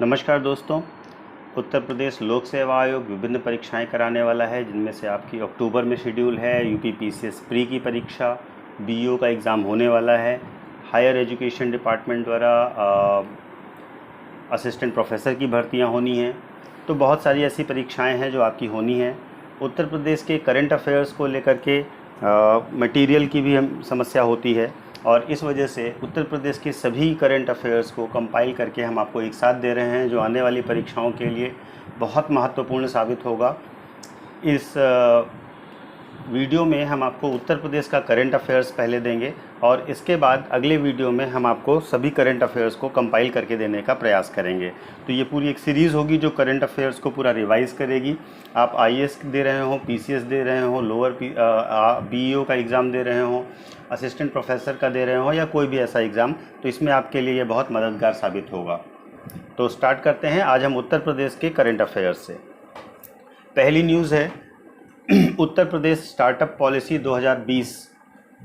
नमस्कार दोस्तों। उत्तर प्रदेश लोक सेवा आयोग विभिन्न परीक्षाएं कराने वाला है, जिनमें से आपकी अक्टूबर में शेड्यूल है यूपी पीसीएस प्री की परीक्षा, बीईओ का एग्ज़ाम होने वाला है। हायर एजुकेशन डिपार्टमेंट द्वारा असिस्टेंट प्रोफेसर की भर्तियां होनी हैं। तो बहुत सारी ऐसी परीक्षाएं हैं जो आपकी होनी हैं। उत्तर प्रदेश के करंट अफेयर्स को लेकर के मटेरियल की भी हम समस्या होती है, और इस वजह से उत्तर प्रदेश के सभी करंट अफेयर्स को कंपाइल करके हम आपको एक साथ दे रहे हैं, जो आने वाली परीक्षाओं के लिए बहुत महत्वपूर्ण साबित होगा। इस वीडियो में हम आपको उत्तर प्रदेश का करंट अफेयर्स पहले देंगे, और इसके बाद अगले वीडियो में हम आपको सभी करंट अफेयर्स को कंपाइल करके देने का प्रयास करेंगे। तो ये पूरी एक सीरीज़ होगी जो करंट अफेयर्स को पूरा रिवाइज़ करेगी। आप आईएएस दे रहे हो, पीसीएस दे रहे हो, लोअर बीईओ का एग्ज़ाम दे रहे हो, असिस्टेंट प्रोफेसर का दे रहे हो, या कोई भी ऐसा एग्ज़ाम, तो इसमें आपके लिए ये बहुत मददगार साबित होगा। तो स्टार्ट करते हैं। आज हम उत्तर प्रदेश के करंट अफेयर्स से। पहली न्यूज़ है, उत्तर प्रदेश स्टार्टअप पॉलिसी 2020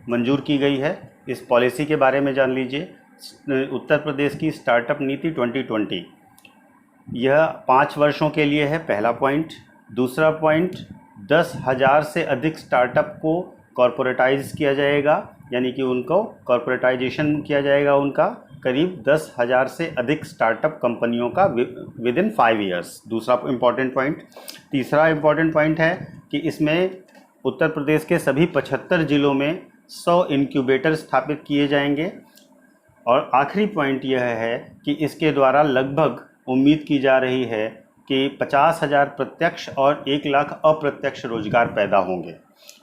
मंजूर की गई है। इस पॉलिसी के बारे में जान लीजिए। उत्तर प्रदेश की स्टार्टअप नीति 2020, यह 5 वर्षों के लिए है, पहला पॉइंट। दूसरा पॉइंट, 10,000 से अधिक स्टार्टअप को कॉरपोरेटाइज किया जाएगा, यानी कि उनको कॉरपोरेटाइजेशन किया जाएगा, उनका करीब 10,000 से अधिक स्टार्टअप कंपनियों का विद इन 5 ईयर्स। दूसरा इम्पॉर्टेंट पॉइंट। तीसरा इम्पॉर्टेंट पॉइंट है कि इसमें उत्तर प्रदेश के सभी 75 ज़िलों में 100 इनक्यूबेटर स्थापित किए जाएंगे। और आखिरी पॉइंट यह है कि इसके द्वारा लगभग उम्मीद की जा रही है कि 50,000 प्रत्यक्ष और 1 लाख अप्रत्यक्ष रोजगार पैदा होंगे।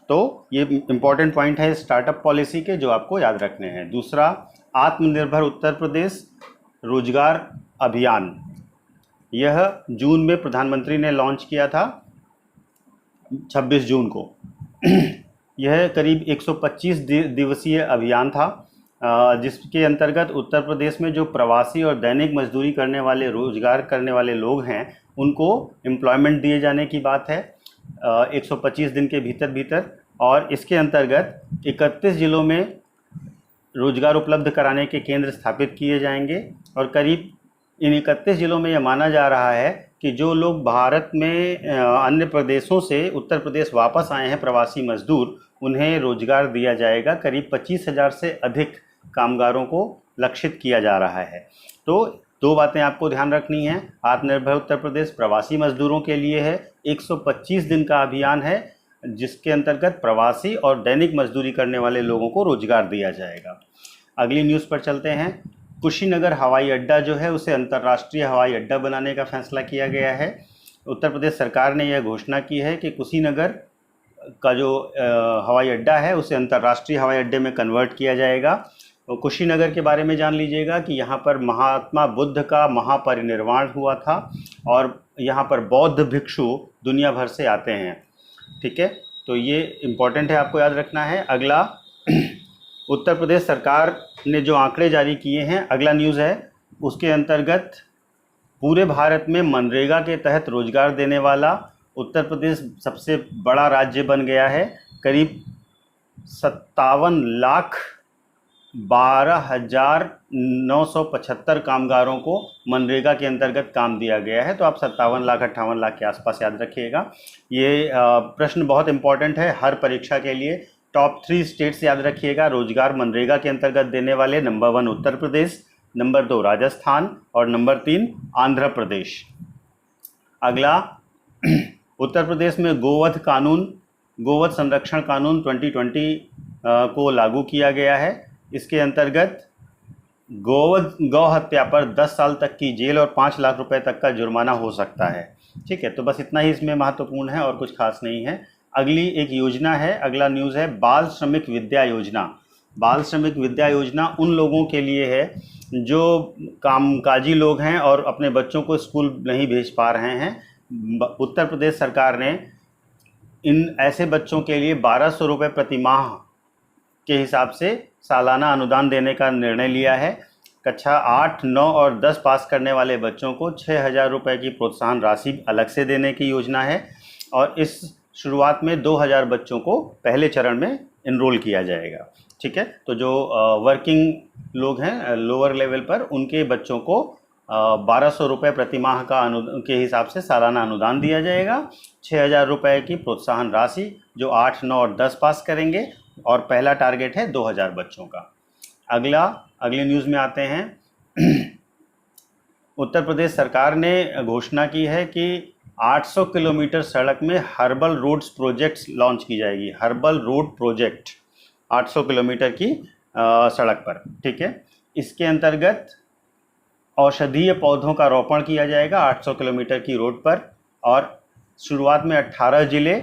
तो ये इम्पॉर्टेंट पॉइंट है स्टार्टअप पॉलिसी के, जो आपको याद रखने हैं। दूसरा, आत्मनिर्भर उत्तर प्रदेश रोजगार अभियान, यह जून में प्रधानमंत्री ने लॉन्च किया था, 26 जून को। यह करीब 125 दिवसीय अभियान था, जिसके अंतर्गत उत्तर प्रदेश में जो प्रवासी और दैनिक मजदूरी करने वाले, रोजगार करने वाले लोग हैं, उनको एम्प्लॉयमेंट दिए जाने की बात है 125 दिन के भीतर। और इसके अंतर्गत 31 ज़िलों में रोजगार उपलब्ध कराने के केंद्र स्थापित किए जाएंगे। और करीब इन 31 ज़िलों में यह माना जा रहा है कि जो लोग भारत में अन्य प्रदेशों से उत्तर प्रदेश वापस आए हैं, प्रवासी मजदूर, उन्हें रोजगार दिया जाएगा। करीब 25,000 से अधिक कामगारों को लक्षित किया जा रहा है। तो 2 बातें आपको ध्यान रखनी है। आत्मनिर्भर उत्तर प्रदेश प्रवासी मजदूरों के लिए है, 125 दिन का अभियान है, जिसके अंतर्गत प्रवासी और दैनिक मजदूरी करने वाले लोगों को रोजगार दिया जाएगा। अगली न्यूज़ पर चलते हैं। कुशीनगर हवाई अड्डा जो है, उसे अंतर्राष्ट्रीय हवाई अड्डा बनाने का फैसला किया गया है। उत्तर प्रदेश सरकार ने यह घोषणा की है कि कुशीनगर का जो हवाई अड्डा है, उसे अंतर्राष्ट्रीय हवाई अड्डे में कन्वर्ट किया जाएगा। तो कुशीनगर के बारे में जान लीजिएगा कि यहाँ पर महात्मा बुद्ध का महापरिनिर्वाण हुआ था, और यहाँ पर बौद्ध भिक्षु दुनिया भर से आते हैं। ठीक है, तो ये इम्पॉर्टेंट है, आपको याद रखना है। अगला, उत्तर प्रदेश सरकार ने जो आंकड़े जारी किए हैं, अगला न्यूज़ है, उसके अंतर्गत पूरे भारत में मनरेगा के तहत रोजगार देने वाला उत्तर प्रदेश सबसे बड़ा राज्य बन गया है। करीब 57,12,975 कामगारों को मनरेगा के अंतर्गत काम दिया गया है। तो आप 57 लाख 58 लाख के आसपास याद रखिएगा। ये प्रश्न बहुत इंपॉर्टेंट है हर परीक्षा के लिए। टॉप 3 स्टेट्स याद रखिएगा रोजगार मनरेगा के अंतर्गत देने वाले। नंबर 1 उत्तर प्रदेश, नंबर 2 राजस्थान, और नंबर 3 आंध्र प्रदेश। अगला, उत्तर प्रदेश में गोवध संरक्षण कानून 2020 को लागू किया गया है। इसके अंतर्गत गौ हत्या पर 10 साल तक की जेल और 5 लाख रुपए तक का जुर्माना हो सकता है। ठीक है, तो बस इतना ही इसमें महत्वपूर्ण है और कुछ खास नहीं है। अगली एक योजना है, अगला न्यूज़ है, बाल श्रमिक विद्या योजना। बाल श्रमिक विद्या योजना उन लोगों के लिए है जो कामकाजी लोग हैं और अपने बच्चों को स्कूल नहीं भेज पा रहे हैं। उत्तर प्रदेश सरकार ने इन ऐसे बच्चों के लिए 1,200 रुपये प्रति माह के हिसाब से सालाना अनुदान देने का निर्णय लिया है। कक्षा 8, 9 और 10 पास करने वाले बच्चों को 6,000 रुपये की प्रोत्साहन राशि अलग से देने की योजना है। और इस शुरुआत में 2,000 बच्चों को पहले चरण में इनरोल किया जाएगा। ठीक है, तो जो वर्किंग लोग हैं लोअर लेवल पर, उनके बच्चों को 1200 रुपये प्रति माह का के हिसाब से सालाना अनुदान दिया जाएगा। 6000 रुपये की प्रोत्साहन राशि जो 8, 9 और 10 पास करेंगे, और पहला टारगेट है 2000 बच्चों का। अगली न्यूज़ में आते हैं। उत्तर प्रदेश सरकार ने घोषणा की है कि 800 किलोमीटर सड़क में हर्बल रोड्स प्रोजेक्ट्स लॉन्च की जाएगी। हर्बल रोड प्रोजेक्ट 800 किलोमीटर की सड़क पर, ठीक है। इसके अंतर्गत औषधीय पौधों का रोपण किया जाएगा 800 किलोमीटर की रोड पर, और शुरुआत में 18 जिले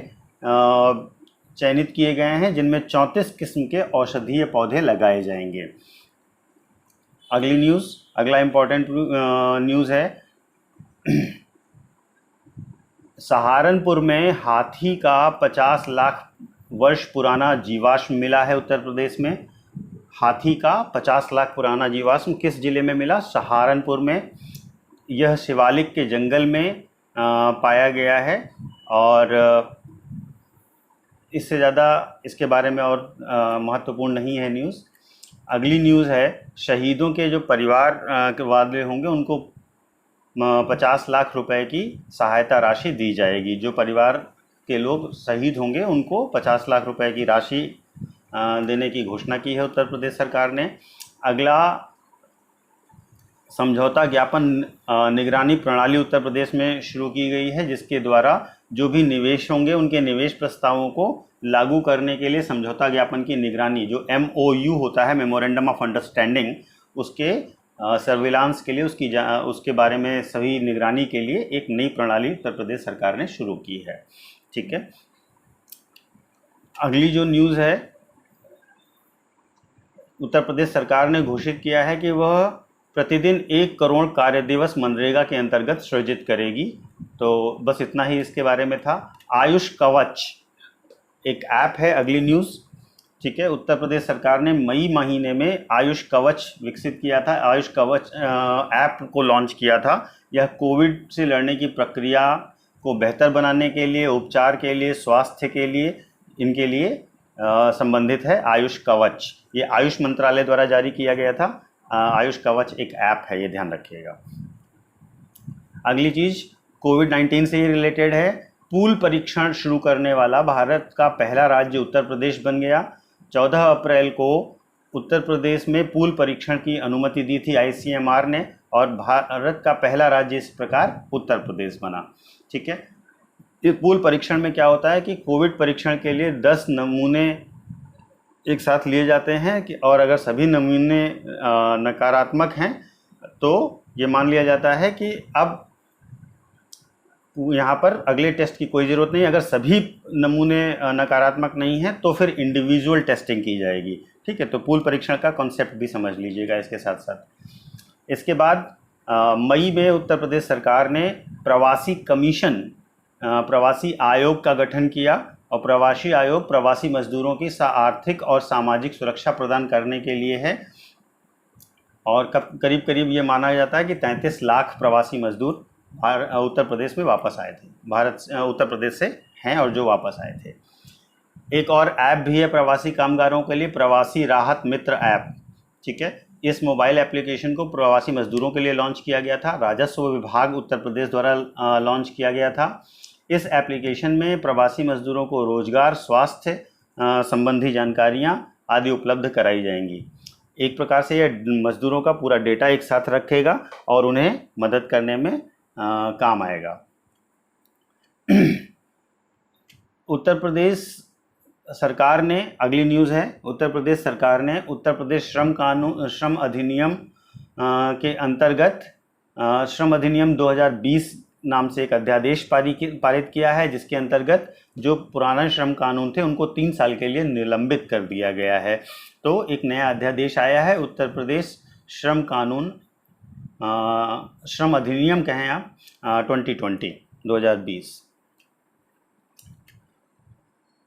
चयनित किए गए हैं जिनमें 34 किस्म के औषधीय पौधे लगाए जाएंगे। अगला इम्पोर्टेंट न्यूज़ है। सहारनपुर में हाथी का 50 लाख वर्ष पुराना जीवाश्म मिला है। उत्तर प्रदेश में हाथी का 50 लाख पुराना जीवाश्म किस जिले में मिला? सहारनपुर में। यह शिवालिक के जंगल में पाया गया है, और इससे ज़्यादा इसके बारे में और महत्वपूर्ण नहीं है न्यूज़। अगली न्यूज़ है, शहीदों के जो परिवार के वाले होंगे उनको 50 लाख रुपए की सहायता राशि दी जाएगी। जो परिवार के लोग शहीद होंगे उनको 50 लाख रुपए की राशि देने की घोषणा की है उत्तर प्रदेश सरकार ने। अगला, समझौता ज्ञापन निगरानी प्रणाली उत्तर प्रदेश में शुरू की गई है, जिसके द्वारा जो भी निवेश होंगे उनके निवेश प्रस्तावों को लागू करने के लिए समझौता ज्ञापन की निगरानी, जो MOU होता है, मेमोरेंडम ऑफ अंडरस्टैंडिंग, उसके सर्विलांस के लिए, उसके बारे में सभी निगरानी के लिए एक नई प्रणाली उत्तर प्रदेश सरकार ने शुरू की है, ठीक है। अगली जो न्यूज़ है, उत्तर प्रदेश सरकार ने घोषित किया है कि वह प्रतिदिन 1 करोड़ कार्य दिवस मनरेगा के अंतर्गत सृजित करेगी। तो बस इतना ही इसके बारे में था। आयुष कवच एक ऐप है, अगली न्यूज़, ठीक है। उत्तर प्रदेश सरकार ने मई महीने में आयुष कवच विकसित किया था, आयुष कवच ऐप को लॉन्च किया था। यह कोविड से लड़ने की प्रक्रिया को बेहतर बनाने के लिए, उपचार के लिए, स्वास्थ्य के लिए, इनके लिए संबंधित है आयुष कवच। ये आयुष मंत्रालय द्वारा जारी किया गया था। आयुष कवच एक ऐप है, ये ध्यान रखिएगा। अगली चीज़ कोविड-19 से ही रिलेटेड है। पूल परीक्षण शुरू करने वाला भारत का पहला राज्य उत्तर प्रदेश बन गया। 14 अप्रैल को उत्तर प्रदेश में पूल परीक्षण की अनुमति दी थी ICMR ने, और भारत का पहला राज्य इस प्रकार उत्तर प्रदेश बना, ठीक है। इस पूल परीक्षण में क्या होता है कि कोविड परीक्षण के लिए 10 नमूने एक साथ लिए जाते हैं कि, और अगर सभी नमूने नकारात्मक हैं तो ये मान लिया जाता है कि अब यहाँ पर अगले टेस्ट की कोई ज़रूरत नहीं। अगर सभी नमूने नकारात्मक नहीं हैं तो फिर इंडिविजुअल टेस्टिंग की जाएगी, ठीक है। तो पूल परीक्षण का कॉन्सेप्ट भी समझ लीजिएगा इसके साथ साथ। इसके बाद मई में उत्तर प्रदेश सरकार ने प्रवासी आयोग का गठन किया, और प्रवासी आयोग प्रवासी मजदूरों की आर्थिक और सामाजिक सुरक्षा प्रदान करने के लिए है। और करीब करीब ये माना जाता है कि 33 लाख प्रवासी मजदूर उत्तर प्रदेश में वापस आए थे, उत्तर प्रदेश से हैं और जो वापस आए थे। एक और ऐप भी है प्रवासी कामगारों के लिए, प्रवासी राहत मित्र ऐप, ठीक है। इस मोबाइल एप्लीकेशन को प्रवासी मजदूरों के लिए लॉन्च किया गया था, राजस्व विभाग उत्तर प्रदेश द्वारा लॉन्च किया गया था। इस एप्लीकेशन में प्रवासी मजदूरों को रोजगार, स्वास्थ्य संबंधी जानकारियां आदि उपलब्ध कराई जाएंगी। एक प्रकार से यह मजदूरों का पूरा डेटा एक साथ रखेगा और उन्हें मदद करने में काम आएगा। उत्तर प्रदेश सरकार ने, अगली न्यूज़ है, उत्तर प्रदेश सरकार ने उत्तर प्रदेश श्रम अधिनियम के अंतर्गत श्रम अधिनियम 2020 नाम से एक अध्यादेश पारित किया है, जिसके अंतर्गत जो पुराना श्रम कानून थे उनको 3 साल के लिए निलंबित कर दिया गया है। तो एक नया अध्यादेश आया है, उत्तर प्रदेश श्रम कानून, श्रम अधिनियम कहें आप, 2020।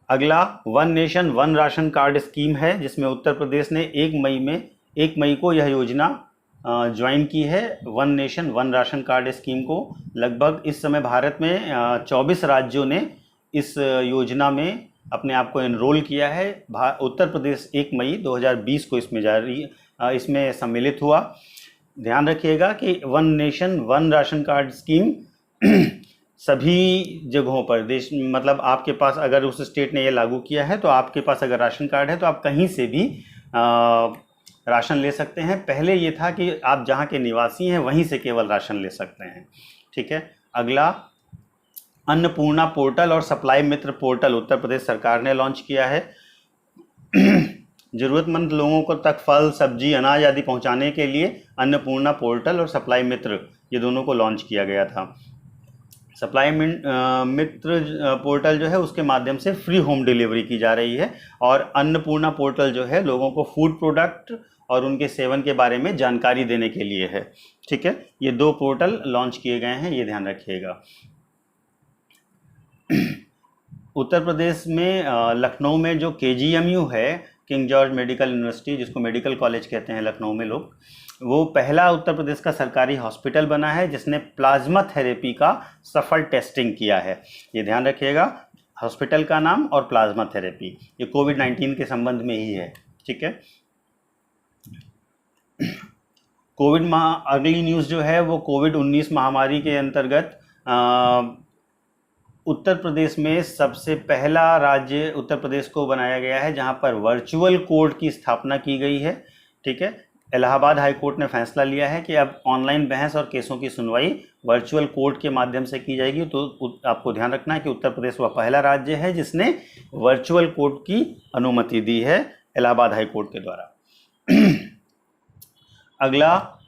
अगला one nation one ration card scheme है, जिसमें उत्तर प्रदेश ने 1 मई को यह योजना ज्वाइन की है, one nation one ration card scheme को। लगभग इस समय भारत में 24 राज्यों ने इस योजना में अपने आप को एनरोल किया है। उत्तर प्रदेश 1 मई 2020 को इसमें सम्मिलित हुआ। ध्यान रखिएगा कि one nation one ration card scheme सभी जगहों पर देश, मतलब आपके पास अगर उस स्टेट ने ये लागू किया है तो आपके पास अगर राशन कार्ड है तो आप कहीं से भी राशन ले सकते हैं। पहले ये था कि आप जहाँ के निवासी हैं वहीं से केवल राशन ले सकते हैं। ठीक है। अगला, अन्नपूर्णा पोर्टल और सप्लाई मित्र पोर्टल उत्तर प्रदेश सरकार ने लॉन्च किया है। ज़रूरतमंद लोगों को तक फल, सब्जी, अनाज आदि पहुंचाने के लिए अन्नपूर्णा पोर्टल और सप्लाई मित्र ये दोनों को लॉन्च किया गया था। सप्लाई मित्र पोर्टल जो है उसके माध्यम से फ्री होम डिलीवरी की जा रही है, और अन्नपूर्णा पोर्टल जो है लोगों को फूड प्रोडक्ट और उनके सेवन के बारे में जानकारी देने के लिए है। ठीक है, ये 2 पोर्टल लॉन्च किए गए हैं, ये ध्यान रखिएगा। उत्तर प्रदेश में लखनऊ में जो KGMU है, किंग जॉर्ज मेडिकल यूनिवर्सिटी, जिसको मेडिकल कॉलेज कहते हैं लखनऊ में लोग, वो पहला उत्तर प्रदेश का सरकारी हॉस्पिटल बना है जिसने प्लाज्मा थेरेपी का सफल टेस्टिंग किया है। ये ध्यान रखिएगा, हॉस्पिटल का नाम और प्लाज्मा थेरेपी, ये कोविड-19 के संबंध में ही है। ठीक है। अगली न्यूज़ जो है वो कोविड-19 महामारी के अंतर्गत उत्तर प्रदेश में सबसे पहला राज्य उत्तर प्रदेश को बनाया गया है जहां पर वर्चुअल कोर्ट की स्थापना की गई है। ठीक है। इलाहाबाद हाई कोर्ट ने फैसला लिया है कि अब ऑनलाइन बहस और केसों की सुनवाई वर्चुअल कोर्ट के माध्यम से की जाएगी। तो आपको ध्यान रखना है कि उत्तर प्रदेश वह पहला राज्य है जिसने वर्चुअल कोर्ट की अनुमति दी है इलाहाबाद हाई कोर्ट के द्वारा। अगला,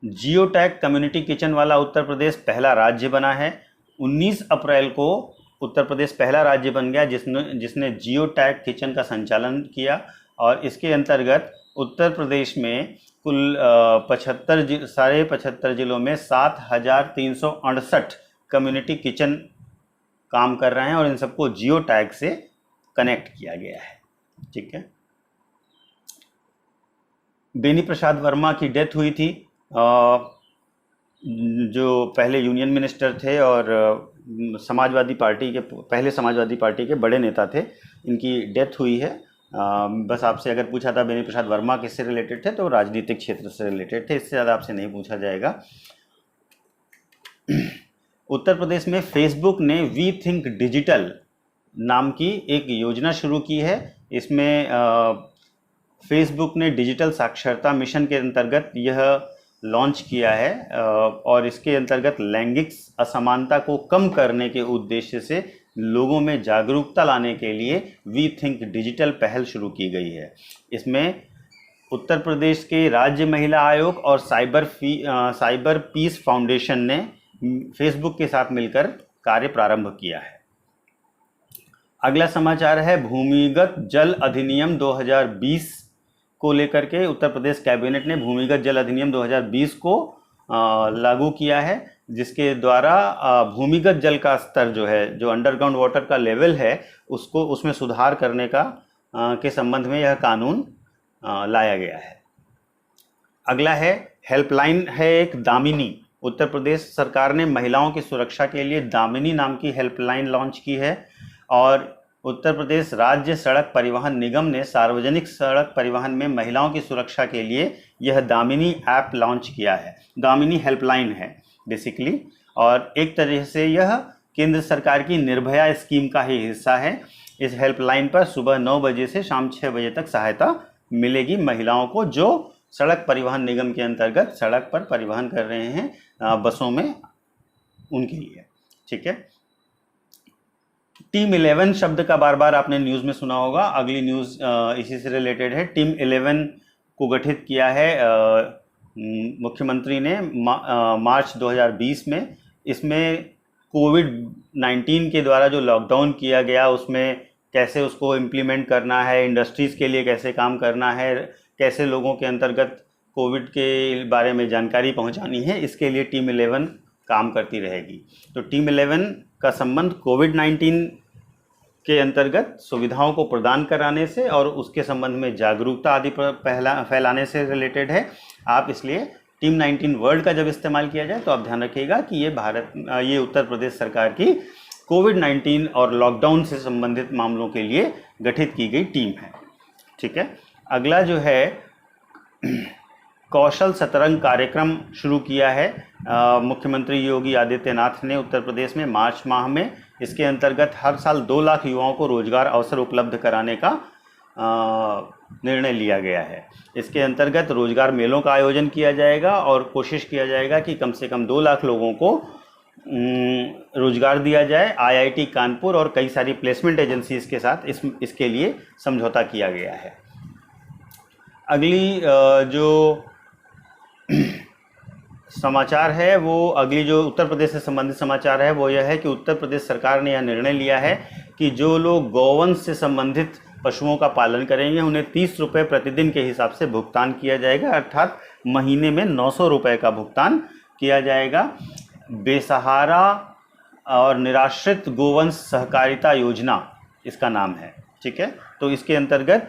जियो टैग कम्युनिटी किचन वाला उत्तर प्रदेश पहला राज्य बना है। 19 अप्रैल को उत्तर प्रदेश पहला राज्य बन गया जिसने जियो टैग किचन का संचालन किया, और इसके अंतर्गत उत्तर प्रदेश में कुल 75 जिलों में 7,368 कम्युनिटी किचन काम कर रहे हैं और इन सबको जियो टैग से कनेक्ट किया गया है। ठीक है। बेनी प्रसाद वर्मा की डेथ हुई थी, जो पहले यूनियन मिनिस्टर थे और समाजवादी पार्टी के पहले समाजवादी पार्टी के बड़े नेता थे। इनकी डेथ हुई है। बस आपसे अगर पूछा था बेनी प्रसाद वर्मा किससे रिलेटेड थे तो राजनीतिक क्षेत्र से रिलेटेड थे, इससे ज़्यादा आपसे नहीं पूछा जाएगा। उत्तर प्रदेश में फेसबुक ने वी थिंक डिजिटल नाम की एक योजना शुरू की है। इसमें फेसबुक ने डिजिटल साक्षरता मिशन के अंतर्गत यह लॉन्च किया है, और इसके अंतर्गत लैंगिक असमानता को कम करने के उद्देश्य से लोगों में जागरूकता लाने के लिए वी थिंक डिजिटल पहल शुरू की गई है। इसमें उत्तर प्रदेश के राज्य महिला आयोग और साइबर पीस फाउंडेशन ने फेसबुक के साथ मिलकर कार्य प्रारंभ किया है। अगला समाचार है भूमिगत जल अधिनियम 2020 को लेकर के उत्तर प्रदेश कैबिनेट ने भूमिगत जल अधिनियम 2020 को लागू किया है, जिसके द्वारा भूमिगत जल का स्तर जो है, जो अंडरग्राउंड वाटर का लेवल है, उसमें सुधार करने का के संबंध में यह कानून लाया गया है। अगला है हेल्पलाइन है एक दामिनी। उत्तर प्रदेश सरकार ने महिलाओं की सुरक्षा के लिए दामिनी नाम की हेल्पलाइन लॉन्च की है, और उत्तर प्रदेश राज्य सड़क परिवहन निगम ने सार्वजनिक सड़क परिवहन में महिलाओं की सुरक्षा के लिए यह दामिनी ऐप लॉन्च किया है। दामिनी हेल्पलाइन है बेसिकली, और एक तरह से यह केंद्र सरकार की निर्भया स्कीम का ही हिस्सा है। इस हेल्पलाइन पर सुबह 9 बजे से शाम 6 बजे तक सहायता मिलेगी महिलाओं को जो सड़क परिवहन निगम के अंतर्गत सड़क पर परिवहन कर रहे हैं बसों में, उनके लिए। ठीक है। टीम 11 शब्द का बार बार आपने न्यूज़ में सुना होगा। अगली न्यूज़ इसी से रिलेटेड है। टीम 11 को गठित किया है मुख्यमंत्री ने मार्च 2020 में। इसमें कोविड-19 के द्वारा जो लॉकडाउन किया गया उसमें कैसे उसको इम्प्लीमेंट करना है, इंडस्ट्रीज़ के लिए कैसे काम करना है, कैसे लोगों के अंतर्गत कोविड के बारे में जानकारी पहुंचानी है, इसके लिए टीम 11 काम करती रहेगी। तो टीम 11 का संबंध कोविड-19 के अंतर्गत सुविधाओं को प्रदान कराने से और उसके संबंध में जागरूकता आदि फैलाने से रिलेटेड है। आप इसलिए टीम 19 वर्ड का जब इस्तेमाल किया जाए तो आप ध्यान रखिएगा कि ये उत्तर प्रदेश सरकार की कोविड-19 और लॉकडाउन से संबंधित मामलों के लिए गठित की गई टीम है। ठीक है। अगला जो है कौशल शतरंग कार्यक्रम शुरू किया है मुख्यमंत्री योगी आदित्यनाथ ने उत्तर प्रदेश में मार्च माह में। इसके अंतर्गत हर साल 2 लाख युवाओं को रोजगार अवसर उपलब्ध कराने का निर्णय लिया गया है। इसके अंतर्गत रोजगार मेलों का आयोजन किया जाएगा और कोशिश किया जाएगा कि कम से कम 2 लाख लोगों को रोजगार दिया जाए। आईआईटी कानपुर और कई सारी प्लेसमेंट एजेंसीज के साथ इसके लिए समझौता किया गया है। अगली जो समाचार है वो अगली जो उत्तर प्रदेश से संबंधित समाचार है वो यह है कि उत्तर प्रदेश सरकार ने यह निर्णय लिया है कि जो लोग गौवंश से संबंधित पशुओं का पालन करेंगे उन्हें 30 रुपये प्रतिदिन के हिसाब से भुगतान किया जाएगा, अर्थात महीने में 900 रुपये का भुगतान किया जाएगा। बेसहारा और निराश्रित गोवंश सहकारिता योजना इसका नाम है, ठीक है। तो इसके अंतर्गत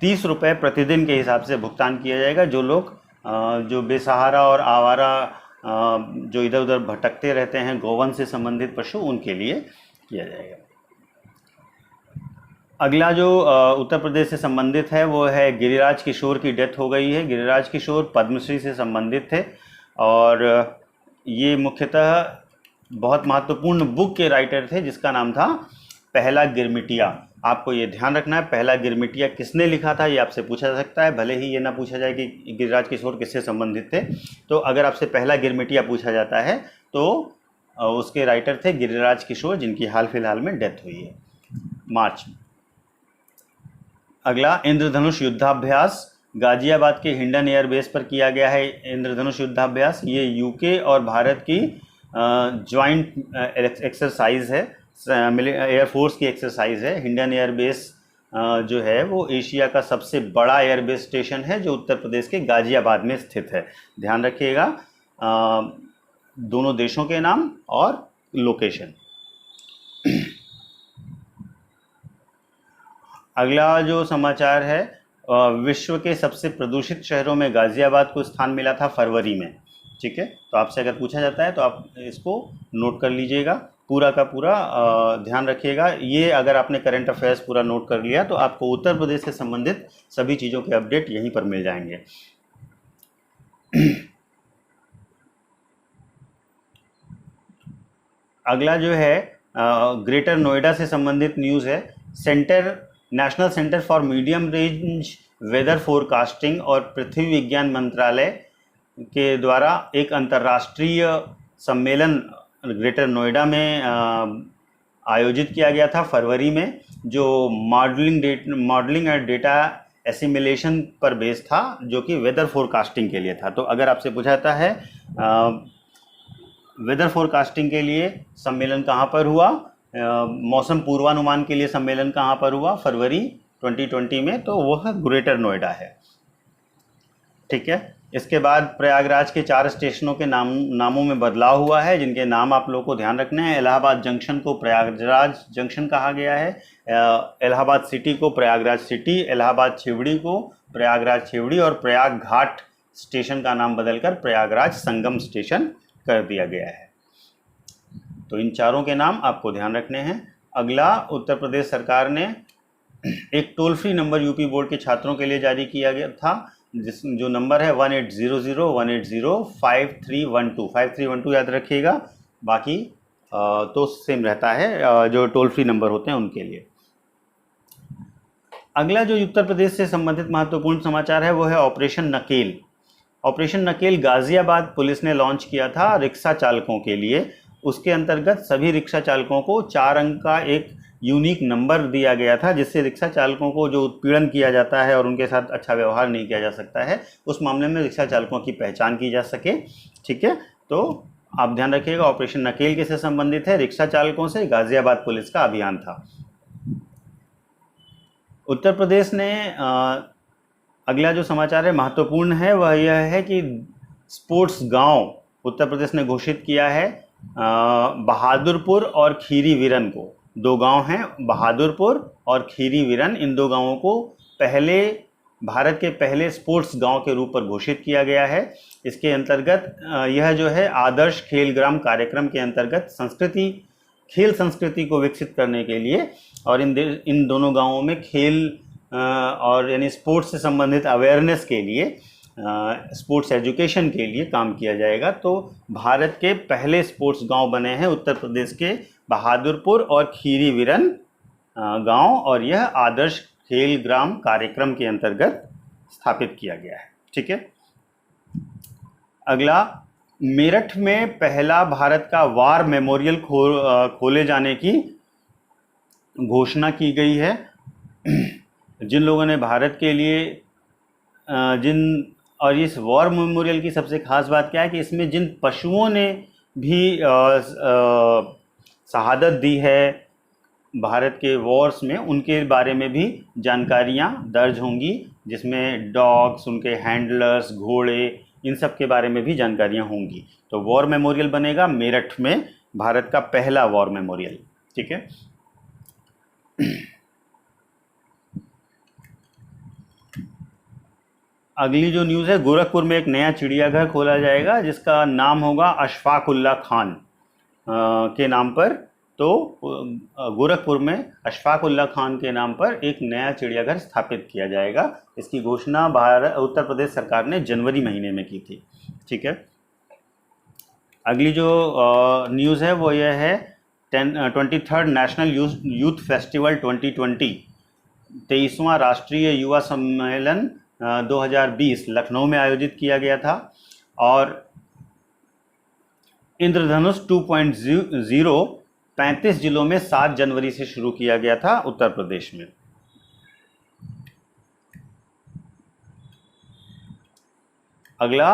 30 रुपये प्रतिदिन के हिसाब से भुगतान किया जाएगा। जो लोग जो बेसहारा और आवारा जो इधर उधर भटकते रहते हैं गौवंश से संबंधित पशु, उनके लिए किया जाएगा। अगला जो उत्तर प्रदेश से संबंधित है वो है गिरिराज किशोर की डेथ हो गई है। गिरिराज किशोर पद्मश्री से संबंधित थे और ये मुख्यतः बहुत महत्वपूर्ण बुक के राइटर थे जिसका नाम था पहला गिरमिटिया। आपको ये ध्यान रखना है, पहला गिरमिटिया किसने लिखा था ये आपसे पूछा जा सकता है, भले ही ये ना पूछा जाए कि गिरिराज किशोर किससे संबंधित थे। तो अगर आपसे पहला गिरमिटिया पूछा जाता है तो उसके राइटर थे गिरिराज किशोर, जिनकी हाल फिलहाल में डेथ हुई है मार्च में। अगला इंद्रधनुष युद्धाभ्यास गाजियाबाद के हिंडन एयरबेस पर किया गया है। इंद्रधनुष युद्धाभ्यास ये यूके और भारत की ज्वाइंट एक्सरसाइज है, एयरफोर्स की एक्सरसाइज है। हिंडन एयरबेस जो है वो एशिया का सबसे बड़ा एयरबेस स्टेशन है जो उत्तर प्रदेश के गाजियाबाद में स्थित है। ध्यान रखिएगा दोनों देशों के नाम और लोकेशन। अगला जो समाचार है विश्व के सबसे प्रदूषित शहरों में गाजियाबाद को स्थान मिला था फरवरी में, ठीक है। तो आपसे अगर पूछा जाता है तो आप इसको नोट कर लीजिएगा, पूरा का पूरा ध्यान रखिएगा। ये अगर आपने करंट अफेयर्स पूरा नोट कर लिया तो आपको उत्तर प्रदेश से संबंधित सभी चीज़ों के अपडेट यहीं पर मिल जाएंगे। अगला जो है ग्रेटर नोएडा से संबंधित न्यूज़ है। National centre for medium range weather forecasting और पृथ्वी विज्ञान मंत्रालय के द्वारा एक अंतर्राष्ट्रीय सम्मेलन ग्रेटर नोएडा में आयोजित किया गया था फरवरी में, जो मॉडलिंग एंड डेटा एसिमिलेशन पर बेस था, जो कि वेदर फोरकास्टिंग के लिए था। तो अगर आपसे पूछा जाता है वेदर फोरकास्टिंग के लिए सम्मेलन कहाँ पर हुआ, मौसम पूर्वानुमान के लिए सम्मेलन कहाँ पर हुआ फरवरी 2020 में, तो वह ग्रेटर नोएडा है, ठीक है। इसके बाद प्रयागराज के 4 स्टेशनों के नामों में बदलाव हुआ है, जिनके नाम आप लोगों को ध्यान रखने हैं। इलाहाबाद जंक्शन को प्रयागराज जंक्शन कहा गया है, इलाहाबाद सिटी को प्रयागराज सिटी, इलाहाबाद छेवड़ी को प्रयागराज छेवड़ी और प्रयाग घाट स्टेशन का नाम बदलकर प्रयागराज संगम स्टेशन कर दिया गया है। तो इन चारों के नाम आपको ध्यान रखने हैं। अगला उत्तर प्रदेश सरकार ने एक toll free number UP board के छात्रों के लिए जारी किया गया था, जो नंबर है 1800-180-5312। 5312 याद रखिएगा, बाकी तो सेम रहता है जो टोल फ्री नंबर होते हैं उनके लिए। अगला जो उत्तर प्रदेश से संबंधित महत्वपूर्ण समाचार है वो है ऑपरेशन नकेल। ऑपरेशन नकेल गाजियाबाद पुलिस ने लॉन्च किया था रिक्शा चालकों के लिए। उसके अंतर्गत सभी रिक्शा चालकों को 4 अंक का एक यूनिक नंबर दिया गया था, जिससे रिक्शा चालकों को जो उत्पीड़न किया जाता है और उनके साथ अच्छा व्यवहार नहीं किया जा सकता है, उस मामले में रिक्शा चालकों की पहचान की जा सके, ठीक है। तो आप ध्यान रखिएगा ऑपरेशन नकेल किससे संबंधित है, रिक्शा चालकों से गाजियाबाद पुलिस का अभियान था। उत्तर प्रदेश ने अगला जो समाचार है महत्वपूर्ण है वह यह है कि स्पोर्ट्स गांव उत्तर प्रदेश ने घोषित किया है बहादुरपुर और खीरी विरन को। 2 गांव हैं, बहादुरपुर और खीरी विरन। इन 2 गांवों को भारत के पहले स्पोर्ट्स गांव के रूप पर घोषित किया गया है। इसके अंतर्गत यह जो है आदर्श खेल ग्राम कार्यक्रम के अंतर्गत खेल संस्कृति को विकसित करने के लिए और इन दोनों गांवों में खेल और यानी स्पोर्ट्स से संबंधित अवेयरनेस के लिए स्पोर्ट्स एजुकेशन के लिए काम किया जाएगा। तो भारत के पहले स्पोर्ट्स गांव बने हैं उत्तर प्रदेश के बहादुरपुर और खीरी विरन गांव, और यह आदर्श खेल ग्राम कार्यक्रम के अंतर्गत स्थापित किया गया है। ठीक है। अगला, मेरठ में पहला भारत का वार मेमोरियल खोले जाने की घोषणा की गई है। जिन लोगों ने भारत के लिए और इस वॉर मेमोरियल की सबसे खास बात क्या है कि इसमें जिन पशुओं ने भी शहादत दी है भारत के वॉर्स में, उनके बारे में भी जानकारियां दर्ज होंगी, जिसमें डॉग्स, उनके हैंडलर्स, घोड़े, इन सब के बारे में भी जानकारियां होंगी। तो वॉर मेमोरियल बनेगा मेरठ में, भारत का पहला वॉर मेमोरियल। ठीक है। अगली जो न्यूज़ है, गोरखपुर में एक नया चिड़ियाघर खोला जाएगा जिसका नाम होगा अशफाक उल्लाह खान के नाम पर। तो गोरखपुर में अशफाक उल्लाह खान के नाम पर एक नया चिड़ियाघर स्थापित किया जाएगा। इसकी घोषणा उत्तर प्रदेश सरकार ने जनवरी महीने में की थी। ठीक है। अगली जो न्यूज़ है वो यह है 23rd नेशनल यूथ फेस्टिवल 2020, 23वां राष्ट्रीय युवा सम्मेलन 2020 लखनऊ में आयोजित किया गया था। और इंद्रधनुष 2.0 35 जिलों में 7 जनवरी से शुरू किया गया था उत्तर प्रदेश में। अगला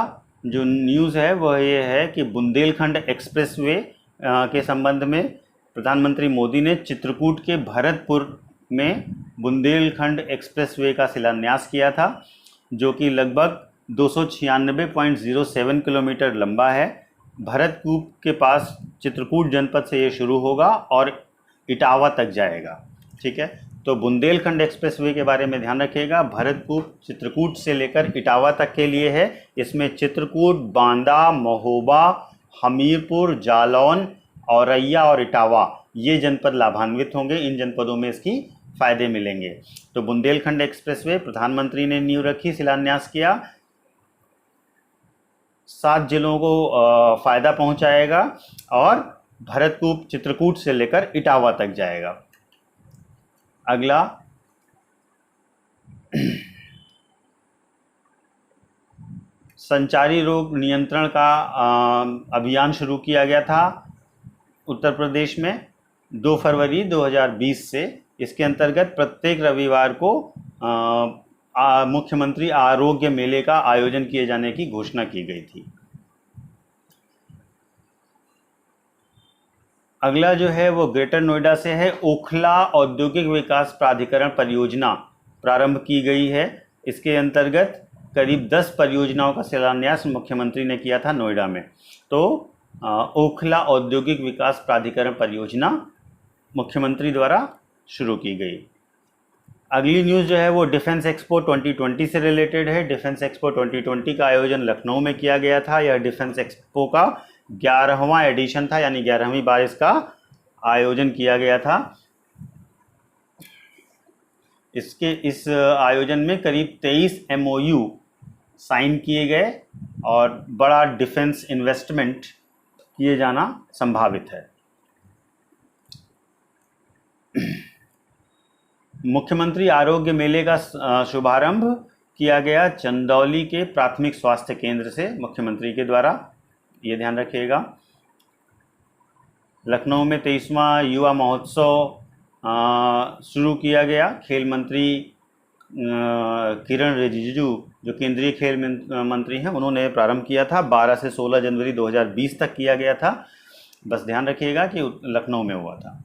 जो न्यूज़ है वह ये है कि बुंदेलखंड एक्सप्रेसवे के संबंध में प्रधानमंत्री मोदी ने चित्रकूट के भरतपुर में बुंदेलखंड एक्सप्रेसवे का शिलान्यास किया था, जो कि लगभग 296.07 किलोमीटर लंबा है। भरतकूप के पास चित्रकूट जनपद से ये शुरू होगा और इटावा तक जाएगा। ठीक है। तो बुंदेलखंड एक्सप्रेसवे के बारे में ध्यान रखिएगा। भरतकूप चित्रकूट से लेकर इटावा तक के लिए है। इसमें चित्रकूट, बांदा, महोबा, हमीरपुर, जालौन, औरैया और इटावा, ये जनपद लाभान्वित होंगे। इन जनपदों में इसकी फ़ायदे मिलेंगे। तो बुंदेलखंड एक्सप्रेसवे प्रधानमंत्री ने नींव रखी, शिलान्यास किया, 7 जिलों को फ़ायदा पहुंचाएगा और भरतकूप चित्रकूट से लेकर इटावा तक जाएगा। अगला, संचारी रोग नियंत्रण का अभियान शुरू किया गया था उत्तर प्रदेश में 2 फरवरी 2020 से। इसके अंतर्गत प्रत्येक रविवार को मुख्यमंत्री आरोग्य मेले का आयोजन किए जाने की घोषणा की गई थी। अगला जो है वो ग्रेटर नोएडा से है। ओखला औद्योगिक विकास प्राधिकरण परियोजना प्रारंभ की गई है। इसके अंतर्गत करीब 10 परियोजनाओं का शिलान्यास मुख्यमंत्री ने किया था नोएडा में। तो ओखला औद्योगिक विकास प्राधिकरण परियोजना मुख्यमंत्री द्वारा शुरू की गई। अगली न्यूज़ जो है वो डिफेंस एक्सपो 2020 से रिलेटेड है। डिफेंस एक्सपो 2020 का आयोजन लखनऊ में किया गया था। यह डिफेंस एक्सपो का 11वां एडिशन था, यानी 11वीं बार इसका आयोजन किया गया था। इस आयोजन में करीब 23 MOU साइन किए गए और बड़ा डिफेंस इन्वेस्टमेंट किए जाना संभावित है। मुख्यमंत्री आरोग्य मेले का शुभारंभ किया गया चंदौली के प्राथमिक स्वास्थ्य केंद्र से मुख्यमंत्री के द्वारा, ये ध्यान रखिएगा। लखनऊ में 23वां युवा महोत्सव शुरू किया गया। खेल मंत्री किरण रिजिजू, जो केंद्रीय खेल मंत्री हैं, उन्होंने प्रारंभ किया था। 12 से 16 जनवरी 2020 तक किया गया था। बस ध्यान रखिएगा कि लखनऊ में हुआ था।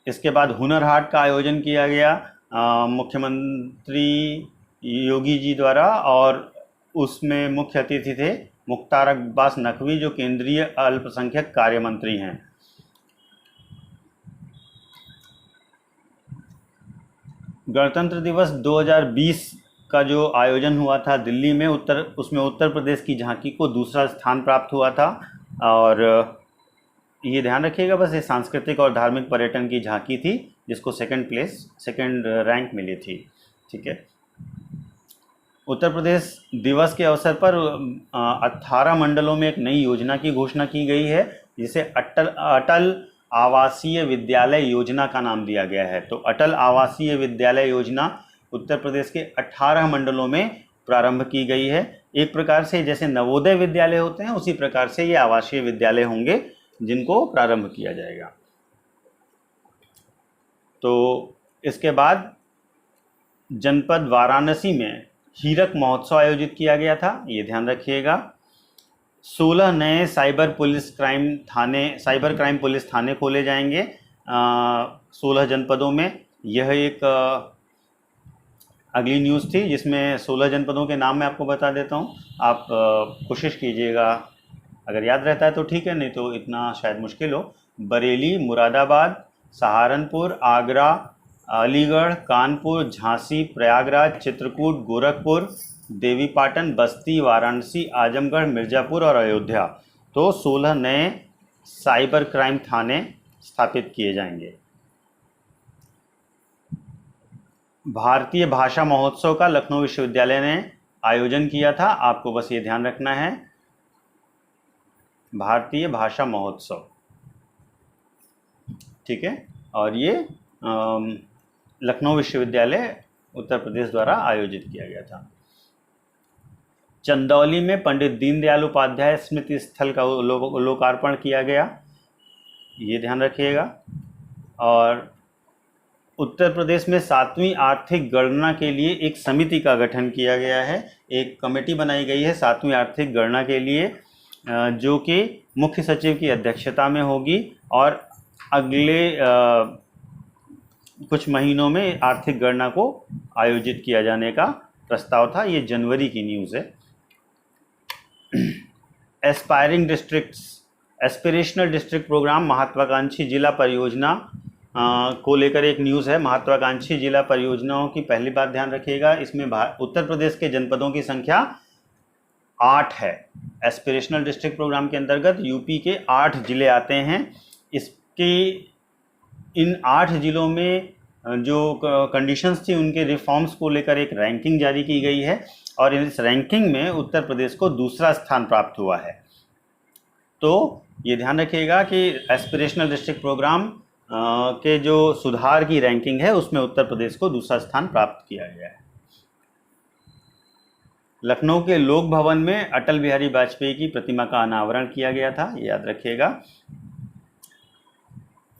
इसके बाद हुनर हाट का आयोजन किया गया मुख्यमंत्री योगी जी द्वारा, और उसमें मुख्य अतिथि थे मुख्तार अब्बास नकवी, जो केंद्रीय अल्पसंख्यक कार्य मंत्री हैं। गणतंत्र दिवस 2020 का जो आयोजन हुआ था दिल्ली में, उसमें उत्तर प्रदेश की झांकी को दूसरा स्थान प्राप्त हुआ था। और ये ध्यान रखिएगा बस, ये सांस्कृतिक और धार्मिक पर्यटन की झांकी थी जिसको सेकंड रैंक मिली थी। ठीक है। उत्तर प्रदेश दिवस के अवसर पर 18 मंडलों में एक नई योजना की घोषणा की गई है, जिसे अटल अटल आवासीय विद्यालय योजना का नाम दिया गया है। तो अटल आवासीय विद्यालय योजना उत्तर प्रदेश के 18 मंडलों में प्रारंभ की गई है। एक प्रकार से जैसे नवोदय विद्यालय होते हैं, उसी प्रकार से ये आवासीय विद्यालय होंगे जिनको प्रारंभ किया जाएगा। तो इसके बाद जनपद वाराणसी में हीरक महोत्सव आयोजित किया गया था, ये ध्यान रखिएगा। 16 नए साइबर क्राइम पुलिस थाने खोले जाएंगे 16 जनपदों में। यह एक अगली न्यूज़ थी जिसमें 16 जनपदों के नाम मैं आपको बता देता हूँ। आप कोशिश कीजिएगा, अगर याद रहता है तो ठीक है, नहीं तो इतना शायद मुश्किल हो। बरेली, मुरादाबाद, सहारनपुर, आगरा, अलीगढ़, कानपुर, झांसी, प्रयागराज, चित्रकूट, गोरखपुर, देवीपाटन, बस्ती, वाराणसी, आजमगढ़, मिर्ज़ापुर और अयोध्या। तो 16 नए साइबर क्राइम थाने स्थापित किए जाएंगे। भारतीय भाषा महोत्सव का लखनऊ विश्वविद्यालय ने आयोजन किया था, आपको बस ये ध्यान रखना है, भारतीय भाषा महोत्सव, ठीक है। और ये लखनऊ विश्वविद्यालय उत्तर प्रदेश द्वारा आयोजित किया गया था। चंदौली में पंडित दीनदयाल उपाध्याय स्मृति स्थल का लोकार्पण किया गया, ये ध्यान रखिएगा। और उत्तर प्रदेश में 7वीं आर्थिक गणना के लिए एक समिति का गठन किया गया है, एक कमेटी बनाई गई है 7वीं आर्थिक गणना के लिए, जो कि मुख्य सचिव की अध्यक्षता में होगी और अगले कुछ महीनों में आर्थिक गणना को आयोजित किया जाने का प्रस्ताव था। ये जनवरी की न्यूज़ है। एस्पिरेशनल डिस्ट्रिक्ट प्रोग्राम महत्वाकांक्षी जिला परियोजना को लेकर एक न्यूज़ है। महत्वाकांक्षी जिला परियोजनाओं की पहली बात ध्यान रखिएगा, इसमें उत्तर प्रदेश के जनपदों की संख्या 8 है। एस्पिरेशनल डिस्ट्रिक्ट प्रोग्राम के अंतर्गत यूपी के 8 जिले आते हैं। इसके इन 8 जिलों में जो कंडीशंस थी उनके रिफॉर्म्स को लेकर एक रैंकिंग जारी की गई है और इस रैंकिंग में उत्तर प्रदेश को दूसरा स्थान प्राप्त हुआ है। तो ये ध्यान रखिएगा कि एस्पिरेशनल डिस्ट्रिक्ट प्रोग्राम के जो सुधार की रैंकिंग है उसमें उत्तर प्रदेश को दूसरा स्थान प्राप्त किया गया है। लखनऊ के लोक भवन में अटल बिहारी वाजपेयी की प्रतिमा का अनावरण किया गया था, याद रखिएगा।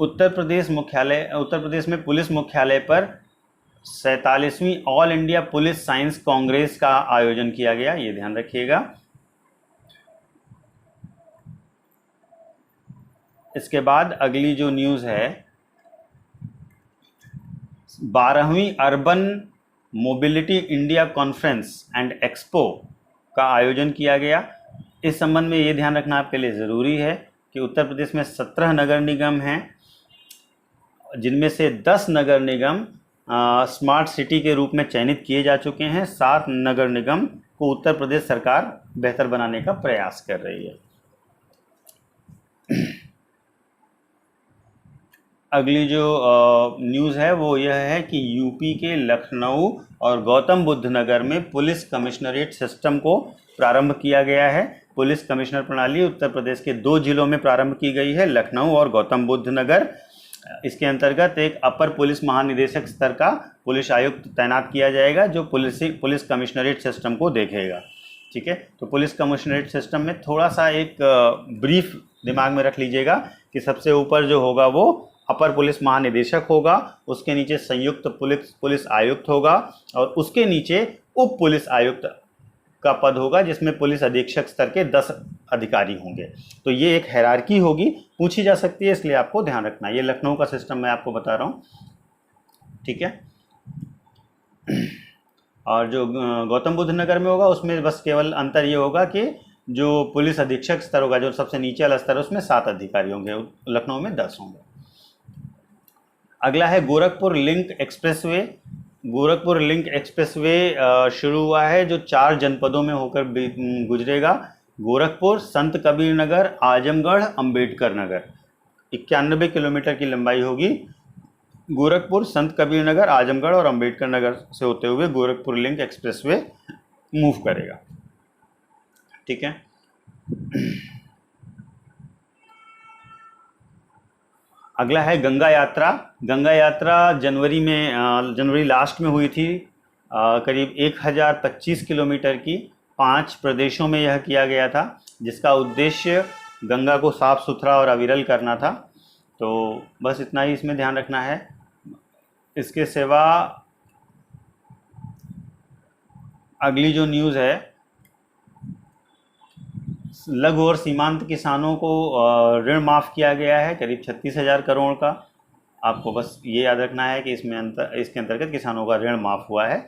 उत्तर प्रदेश में पुलिस मुख्यालय पर 47वीं all India police science congress का आयोजन किया गया, ये ध्यान रखिएगा। इसके बाद अगली जो न्यूज़ है, 12वीं urban mobility India conference and expo का आयोजन किया गया। इस संबंध में ये ध्यान रखना आपके लिए ज़रूरी है कि उत्तर प्रदेश में 17 नगर निगम हैं, जिनमें से 10 नगर निगम स्मार्ट सिटी के रूप में चयनित किए जा चुके हैं। 7 नगर निगम को उत्तर प्रदेश सरकार बेहतर बनाने का प्रयास कर रही है। अगली जो न्यूज़ है वो यह है कि यूपी के लखनऊ और गौतम बुद्ध नगर में पुलिस कमिश्नरेट सिस्टम को प्रारंभ किया गया है। पुलिस कमिश्नर प्रणाली उत्तर प्रदेश के 2 जिलों में प्रारंभ की गई है, लखनऊ और गौतम बुद्ध नगर। इसके अंतर्गत एक अपर पुलिस महानिदेशक स्तर का पुलिस आयुक्त तैनात किया जाएगा जो पुलिस कमिश्नरेट सिस्टम को देखेगा, ठीक है। तो पुलिस कमिश्नरेट सिस्टम में थोड़ा सा एक ब्रीफ दिमाग में रख लीजिएगा कि सबसे ऊपर जो होगा वो अपर पुलिस महानिदेशक होगा, उसके नीचे संयुक्त पुलिस आयुक्त होगा और उसके नीचे उप पुलिस आयुक्त का पद होगा जिसमें पुलिस अधीक्षक स्तर के 10 अधिकारी होंगे। तो ये एक हायरार्की होगी, पूछी जा सकती है, इसलिए आपको ध्यान रखना है। ये लखनऊ का सिस्टम मैं आपको बता रहा हूँ, ठीक है। और जो गौतम बुद्ध नगर में होगा उसमें बस केवल अंतर ये होगा कि जो पुलिस अधीक्षक स्तर होगा, जो सबसे नीचे वाला स्तर है, उसमें 7 अधिकारी होंगे, लखनऊ में 10 होंगे। अगला है Gorakhpur link expressway. Gorakhpur link expressway शुरू हुआ है जो 4 जनपदों में होकर गुजरेगा। गोरखपुर, संत कबीर नगर, आजमगढ़, अंबेडकर नगर। 91 किलोमीटर की लंबाई होगी। गोरखपुर, संत कबीर नगर, आजमगढ़ और अंबेडकर नगर से होते हुए गोरखपुर लिंक एक्सप्रेसवे मूव करेगा। ठीक है। अगला है गंगा यात्रा। गंगा यात्रा जनवरी लास्ट में हुई थी, करीब 1025 किलोमीटर की 5 प्रदेशों में यह किया गया था, जिसका उद्देश्य गंगा को साफ सुथरा और अविरल करना था। तो बस इतना ही इसमें ध्यान रखना है। इसके सिवा अगली जो न्यूज़ है, लघु और सीमांत किसानों को ऋण माफ़ किया गया है करीब 36,000 करोड़ का। आपको बस ये याद रखना है कि इसके अंतर्गत किसानों का ऋण माफ़ हुआ है।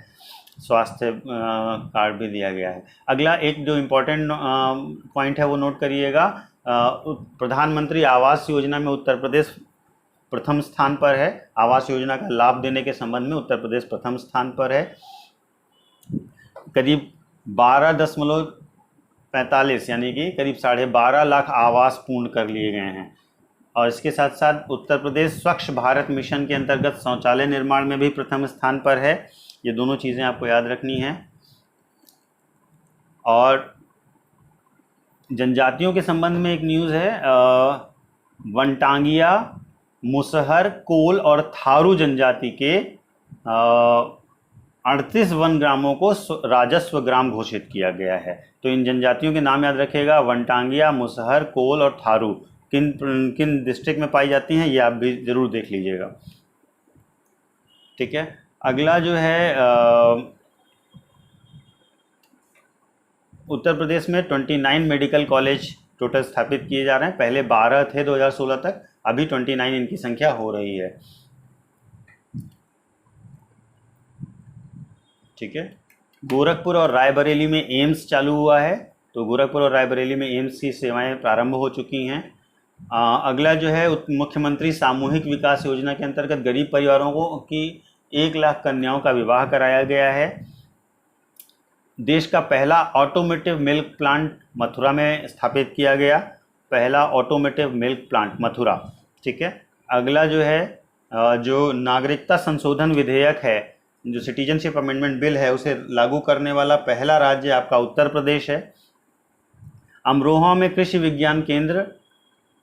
स्वास्थ्य कार्ड भी दिया गया है। अगला एक जो इम्पोर्टेंट पॉइंट है वो नोट करिएगा। प्रधानमंत्री आवास योजना में उत्तर प्रदेश प्रथम स्थान पर है। आवास योजना का लाभ देने के संबंध में उत्तर प्रदेश प्रथम स्थान पर है। करीब 12.45 यानी कि करीब 12.5 लाख आवास पूर्ण कर लिए गए हैं। और इसके साथ साथ उत्तर प्रदेश स्वच्छ भारत मिशन के अंतर्गत शौचालय निर्माण में भी प्रथम स्थान पर है। ये दोनों चीज़ें आपको याद रखनी हैं। और जनजातियों के संबंध में एक न्यूज़ है, वनटांगिया, मुसहर, कोल और थारू जनजाति के 38 वन ग्रामों को राजस्व ग्राम घोषित किया गया है। तो इन जनजातियों के नाम याद रखिएगा, वनटांगिया, मुसहर, कोल और थारू किन किन डिस्ट्रिक्ट में पाई जाती हैं, ये आप भी ज़रूर देख लीजिएगा। ठीक है। अगला जो है, उत्तर प्रदेश में 29 मेडिकल कॉलेज टोटल स्थापित किए जा रहे हैं। पहले 12 थे 2016 तक, अभी 29 इनकी संख्या हो रही है। ठीक है। गोरखपुर और रायबरेली में एम्स चालू हुआ है। तो गोरखपुर और रायबरेली में एम्स की सेवाएं प्रारंभ हो चुकी हैं। अगला जो है, मुख्यमंत्री सामूहिक विकास योजना के अंतर्गत गरीब परिवारों को की 1 लाख कन्याओं का विवाह कराया गया है। देश का पहला ऑटोमेटिव मिल्क प्लांट मथुरा में स्थापित किया गया। पहला ऑटोमेटिव मिल्क प्लांट मथुरा। ठीक है। अगला जो है, जो नागरिकता संशोधन विधेयक है, जो सिटीजनशिप अमेंडमेंट बिल है, उसे लागू करने वाला पहला राज्य आपका उत्तर प्रदेश है। अमरोहा में कृषि विज्ञान केंद्र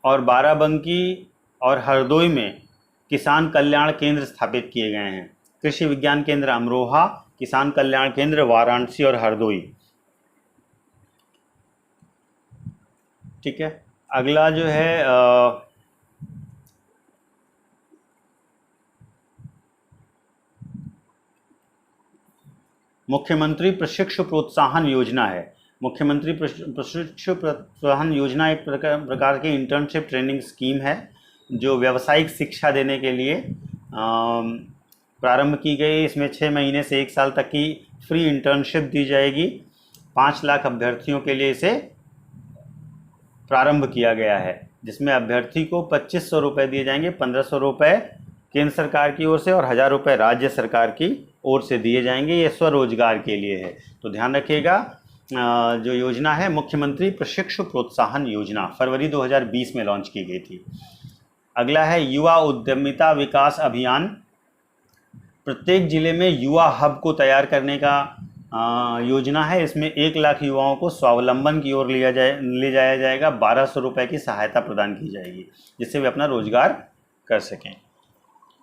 और बाराबंकी और हरदोई में किसान कल्याण केंद्र स्थापित किए गए हैं। कृषि विज्ञान केंद्र अमरोहा, किसान कल्याण केंद्र वाराणसी और हरदोई। ठीक है। अगला जो है, मुख्यमंत्री प्रशिक्षु प्रोत्साहन योजना है। मुख्यमंत्री प्रशिक्षु प्रोत्साहन योजना एक प्रकार की इंटर्नशिप ट्रेनिंग स्कीम है, जो व्यावसायिक शिक्षा देने के लिए प्रारंभ की गई। इसमें 6 महीने से 1 साल तक की फ्री इंटर्नशिप दी जाएगी। 5 लाख अभ्यर्थियों के लिए इसे प्रारंभ किया गया है, जिसमें अभ्यर्थी को 2500 रुपये दिए जाएंगे। 1500 रुपये केंद्र सरकार की ओर से और 1000 रुपये राज्य सरकार की ओर से दिए जाएंगे। ये स्वरोजगार के लिए है। तो ध्यान रखिएगा, जो योजना है मुख्यमंत्री प्रशिक्षु प्रोत्साहन योजना, फरवरी 2020 में लॉन्च की गई थी। अगला है युवा उद्यमिता विकास अभियान। प्रत्येक जिले में युवा हब को तैयार करने का योजना है। इसमें 1 लाख युवाओं को स्वावलंबन की ओर ले जाया जाएगा। 1200 रुपये की सहायता प्रदान की जाएगी, जिससे वे अपना रोजगार कर सकें।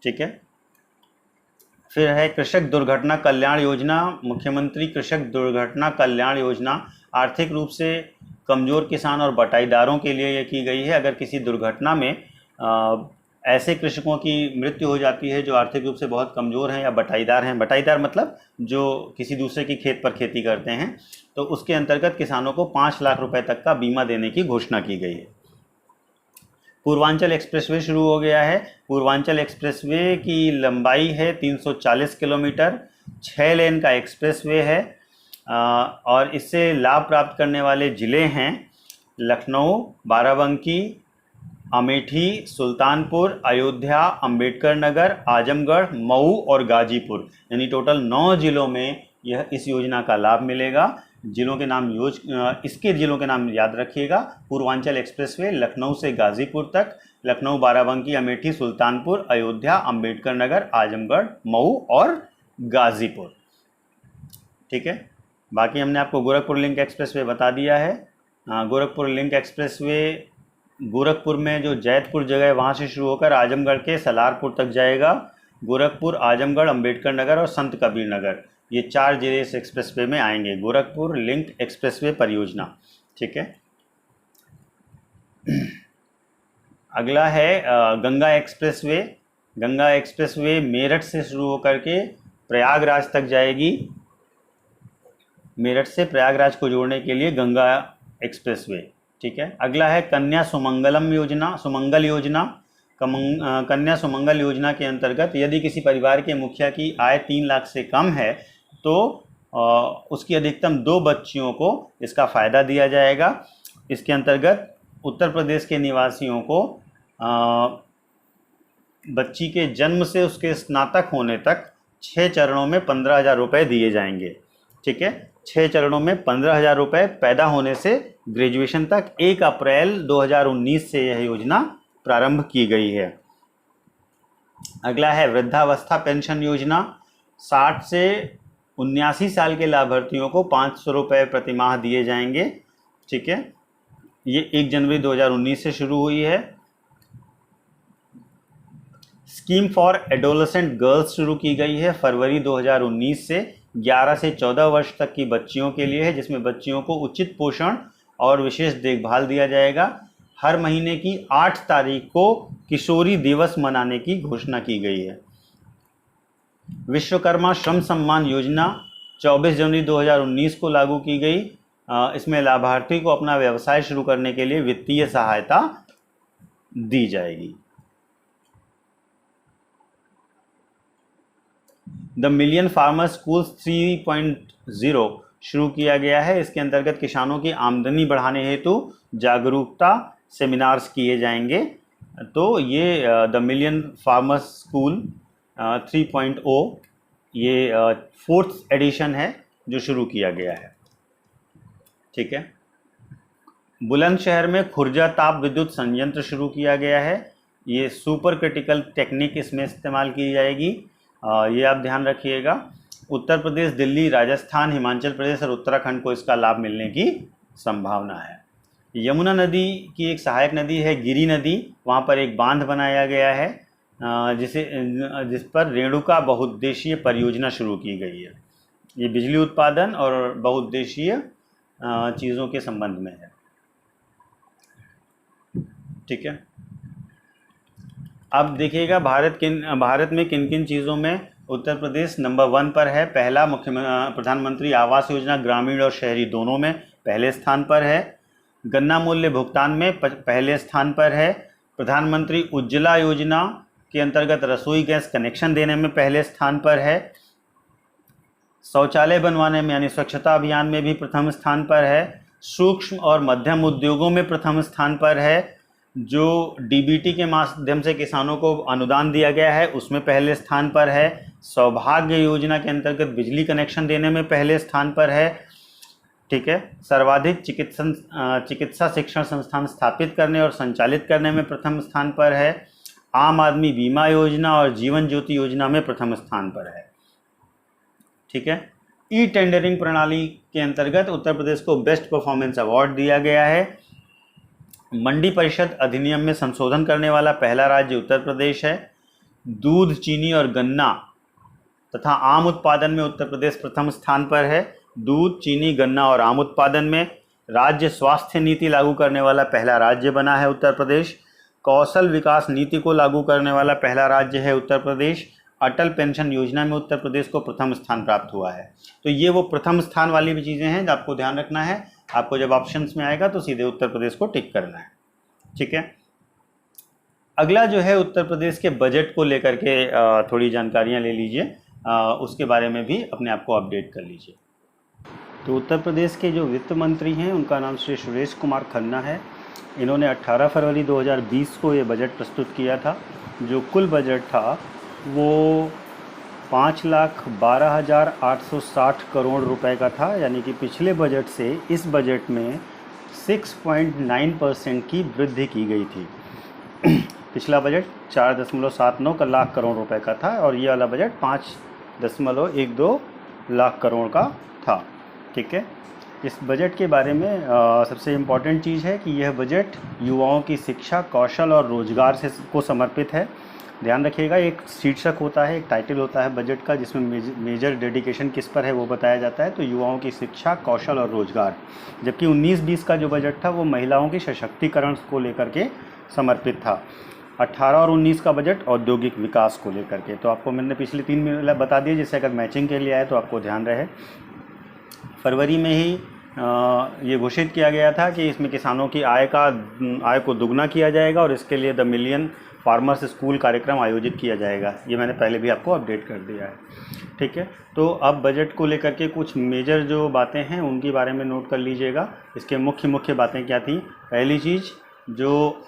ठीक है। फिर है कृषक दुर्घटना कल्याण योजना। मुख्यमंत्री कृषक दुर्घटना कल्याण योजना आर्थिक रूप से कमज़ोर किसान और बटाईदारों के लिए यह की गई है। अगर किसी दुर्घटना में ऐसे कृषकों की मृत्यु हो जाती है जो आर्थिक रूप से बहुत कमज़ोर हैं या बटाईदार हैं, बटाईदार मतलब जो किसी दूसरे की खेत पर खेती करते हैं, तो उसके अंतर्गत किसानों को 5 लाख रुपए तक का बीमा देने की घोषणा की गई है। पूर्वांचल एक्सप्रेसवे शुरू हो गया है। पूर्वांचल एक्सप्रेसवे की लंबाई है 340 किलोमीटर, 6 लेन का एक्सप्रेसवे है। और इससे लाभ प्राप्त करने वाले ज़िले हैं लखनऊ, बाराबंकी, अमेठी, सुल्तानपुर, अयोध्या, अंबेडकर नगर, आजमगढ़, मऊ और गाजीपुर। यानी टोटल 9 ज़िलों में इस योजना का लाभ मिलेगा। जिलों के नाम इसके ज़िलों के नाम याद रखिएगा। पूर्वांचल एक्सप्रेसवे लखनऊ से गाजीपुर तक, लखनऊ, बाराबंकी, अमेठी, सुल्तानपुर, अयोध्या, अंबेडकर नगर, आजमगढ़, मऊ और गाजीपुर। ठीक है। बाकी हमने आपको गोरखपुर लिंक एक्सप्रेसवे बता दिया है। गोरखपुर लिंक एक्सप्रेसवे गोरखपुर में जो जैतपुर जगह है वहाँ से शुरू होकर आजमगढ़ के सलारपुर तक जाएगा। गोरखपुर, आजमगढ़, अंबेडकर नगर और संत कबीर नगर, ये 4 जिले इस एक्सप्रेसवे में आएंगे, गोरखपुर लिंक एक्सप्रेसवे परियोजना। ठीक है। अगला है गंगा एक्सप्रेसवे। गंगा एक्सप्रेसवे मेरठ से शुरू होकर के प्रयागराज तक जाएगी। मेरठ से प्रयागराज को जोड़ने के लिए गंगा एक्सप्रेसवे। ठीक है। अगला है कन्या सुमंगलम योजना, सुमंगल योजना। कन्या सुमंगल योजना के अंतर्गत यदि किसी परिवार के मुखिया की आय 3 लाख से कम है तो उसकी अधिकतम 2 बच्चियों को इसका फ़ायदा दिया जाएगा। इसके अंतर्गत उत्तर प्रदेश के निवासियों को बच्ची के जन्म से उसके स्नातक होने तक 6 चरणों में 15,000 रुपये दिए जाएंगे। ठीक है। 6 चरणों में 15,000 रुपये, पैदा होने से ग्रेजुएशन तक। 1 अप्रैल 2019 से यह योजना प्रारंभ की गई है। अगला है वृद्धावस्था पेंशन योजना। 60 से 79 साल के लाभार्थियों को 500 रुपये प्रतिमाह दिए जाएंगे। ठीक है। ये 1 जनवरी 2019 से शुरू हुई है। स्कीम फॉर एडोलेसेंट गर्ल्स शुरू की गई है फरवरी 2019 से। 11 से 14 वर्ष तक की बच्चियों के लिए है, जिसमें बच्चियों को उचित पोषण और विशेष देखभाल दिया जाएगा। हर महीने की 8 तारीख को किशोरी दिवस मनाने की घोषणा की गई है। विश्वकर्मा श्रम सम्मान योजना 24 जनवरी 2019 को लागू की गई। इसमें लाभार्थी को अपना व्यवसाय शुरू करने के लिए वित्तीय सहायता दी जाएगी। द मिलियन फार्मर स्कूल्स 3.0 शुरू किया गया है। इसके अंतर्गत किसानों की आमदनी बढ़ाने हेतु जागरूकता सेमिनार्स किए जाएंगे। तो ये द मिलियन फार्मर स्कूल 3.0 ये 4th एडिशन है जो शुरू किया गया है। ठीक है। बुलंदशहर में खुर्जा ताप विद्युत संयंत्र शुरू किया गया है। ये सुपर क्रिटिकल टेक्निक इसमें इस्तेमाल की जाएगी, ये आप ध्यान रखिएगा। उत्तर प्रदेश, दिल्ली, राजस्थान, हिमाचल प्रदेश और उत्तराखंड को इसका लाभ मिलने की संभावना है। यमुना नदी की एक सहायक नदी है गिरी नदी, वहाँ पर एक बांध बनाया गया है जिस पर रेणुका बहुउद्देशीय परियोजना शुरू की गई है। ये बिजली उत्पादन और बहुउद्देशीय चीज़ों के संबंध में है। ठीक है। अब देखिएगा भारत में किन किन चीज़ों में उत्तर प्रदेश नंबर 1 पर है। पहला प्रधानमंत्री आवास योजना ग्रामीण और शहरी दोनों में पहले स्थान पर है। गन्ना मूल्य भुगतान में पहले स्थान पर है। प्रधानमंत्री उज्ज्वला योजना के अंतर्गत रसोई गैस कनेक्शन देने में पहले स्थान पर है। शौचालय बनवाने में यानी स्वच्छता अभियान में भी प्रथम स्थान पर है। सूक्ष्म और मध्यम उद्योगों में प्रथम स्थान पर है। जो डीबीटी के माध्यम से किसानों को अनुदान दिया गया है उसमें पहले स्थान पर है। सौभाग्य योजना के अंतर्गत बिजली कनेक्शन देने में पहले स्थान पर है। ठीक है। सर्वाधिक चिकित्सा शिक्षण संस्थान स्थापित करने और संचालित करने में प्रथम स्थान पर है। आम आदमी बीमा योजना और जीवन ज्योति योजना में प्रथम स्थान पर है। ठीक है। ई टेंडरिंग प्रणाली के अंतर्गत उत्तर प्रदेश को बेस्ट परफॉर्मेंस अवार्ड दिया गया है। मंडी परिषद अधिनियम में संशोधन करने वाला पहला राज्य उत्तर प्रदेश है। दूध, चीनी और गन्ना तथा आम उत्पादन में उत्तर प्रदेश प्रथम स्थान पर है। दूध, चीनी, गन्ना और आम उत्पादन में। राज्य स्वास्थ्य नीति लागू करने वाला पहला राज्य बना है उत्तर प्रदेश। कौशल विकास नीति को लागू करने वाला पहला राज्य है उत्तर प्रदेश। अटल पेंशन योजना में उत्तर प्रदेश को प्रथम स्थान प्राप्त हुआ है। तो ये वो प्रथम स्थान वाली भी चीज़ें हैं जो आपको ध्यान रखना है। आपको जब ऑप्शंस में आएगा तो सीधे उत्तर प्रदेश को टिक करना है। ठीक है। अगला जो है उत्तर प्रदेश के बजट को लेकर के थोड़ी जानकारियाँ ले लीजिए, उसके बारे में भी अपने आप को अपडेट कर लीजिए। तो उत्तर प्रदेश के जो वित्त मंत्री हैं उनका नाम श्री सुरेश कुमार खन्ना है। इन्होंने 18 फरवरी 2020 को ये बजट प्रस्तुत किया था। जो कुल बजट था वो 5,12,860 करोड़ रुपए का था, यानी कि पिछले बजट से इस बजट में 6.9% की वृद्धि की गई थी। पिछला बजट 4.79 लाख करोड़ रुपए का था और ये वाला बजट 5.12 लाख करोड़ का था। ठीक है। इस बजट के बारे में सबसे इम्पॉर्टेंट चीज़ है कि यह बजट युवाओं की शिक्षा, कौशल और रोजगार से को समर्पित है। ध्यान रखिएगा, एक शीर्षक होता है, एक टाइटल होता है बजट का, जिसमें मेजर डेडिकेशन किस पर है वो बताया जाता है। तो युवाओं की शिक्षा, कौशल और रोजगार। जबकि 19-20 का जो बजट था वो महिलाओं के सशक्तिकरण को लेकर के समर्पित था। 18 और 19 का बजट औद्योगिक विकास को लेकर के। तो आपको मैंने पिछले 3 मिनट बता दिए, जिससे अगर मैचिंग के लिए आए तो आपको ध्यान रहे। फरवरी में ही ये घोषित किया गया था कि इसमें किसानों की आय को दुगना किया जाएगा और इसके लिए द मिलियन फार्मर्स स्कूल कार्यक्रम आयोजित किया जाएगा। ये मैंने पहले भी आपको अपडेट कर दिया है, ठीक है। तो अब बजट को लेकर के कुछ मेजर जो बातें हैं उनके बारे में नोट कर लीजिएगा। इसके मुख्य बातें क्या थी। पहली चीज़, जो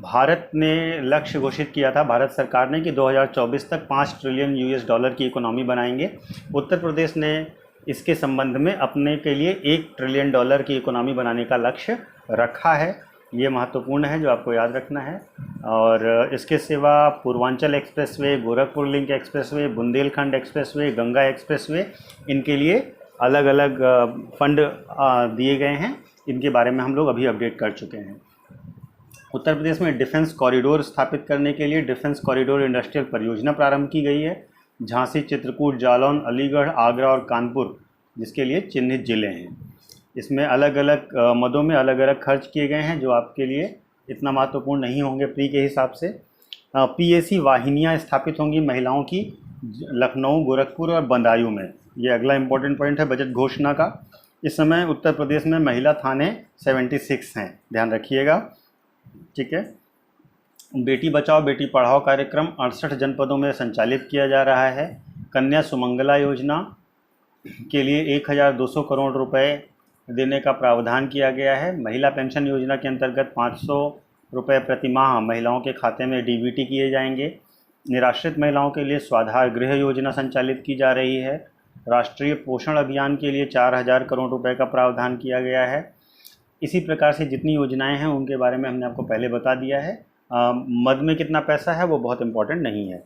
भारत ने लक्ष्य घोषित किया था, भारत सरकार ने, कि 2024 तक 5 ट्रिलियन यूएस डॉलर की इकोनॉमी बनाएंगे। उत्तर प्रदेश ने इसके संबंध में अपने के लिए 1 ट्रिलियन डॉलर की इकोनॉमी बनाने का लक्ष्य रखा है। ये महत्वपूर्ण है, जो आपको याद रखना है। और इसके सिवा Purvanchal expressway, Gorakhpur link expressway, Bundelkhand expressway, Ganga expressway, इनके लिए अलग अलग फंड दिए गए हैं। इनके बारे में हम लोग अभी अपडेट कर चुके हैं। उत्तर प्रदेश में डिफेंस कॉरिडोर स्थापित करने के लिए डिफेंस कॉरिडोर इंडस्ट्रियल परियोजना प्रारंभ की गई है। झांसी, चित्रकूट, जालौन, अलीगढ़, आगरा और कानपुर, जिसके लिए चिन्हित जिले हैं। इसमें अलग अलग मदों में अलग अलग खर्च किए गए हैं, जो आपके लिए इतना महत्वपूर्ण नहीं होंगे प्री के हिसाब से। पीएसी वाहिनियां स्थापित होंगी महिलाओं की लखनऊ, गोरखपुर और बदायूं में। ये अगला इंपॉर्टेंट पॉइंट है बजट घोषणा का। इस समय उत्तर प्रदेश में महिला थाने 76 हैं, ध्यान रखिएगा, ठीक है। बेटी बचाओ बेटी पढ़ाओ कार्यक्रम 68 जनपदों में संचालित किया जा रहा है। कन्या सुमंगला योजना के लिए 1200 करोड़ रुपए देने का प्रावधान किया गया है। महिला पेंशन योजना के अंतर्गत 500 रुपये प्रति माह महिलाओं के खाते में डीबीटी किए जाएंगे। निराश्रित महिलाओं के लिए स्वाधार गृह योजना संचालित की जा रही है। राष्ट्रीय पोषण अभियान के लिए 4000 करोड़ रुपए का प्रावधान किया गया है। इसी प्रकार से जितनी योजनाएं हैं उनके बारे में हमने आपको पहले बता दिया है। मद में कितना पैसा है वो बहुत इम्पोर्टेंट नहीं है।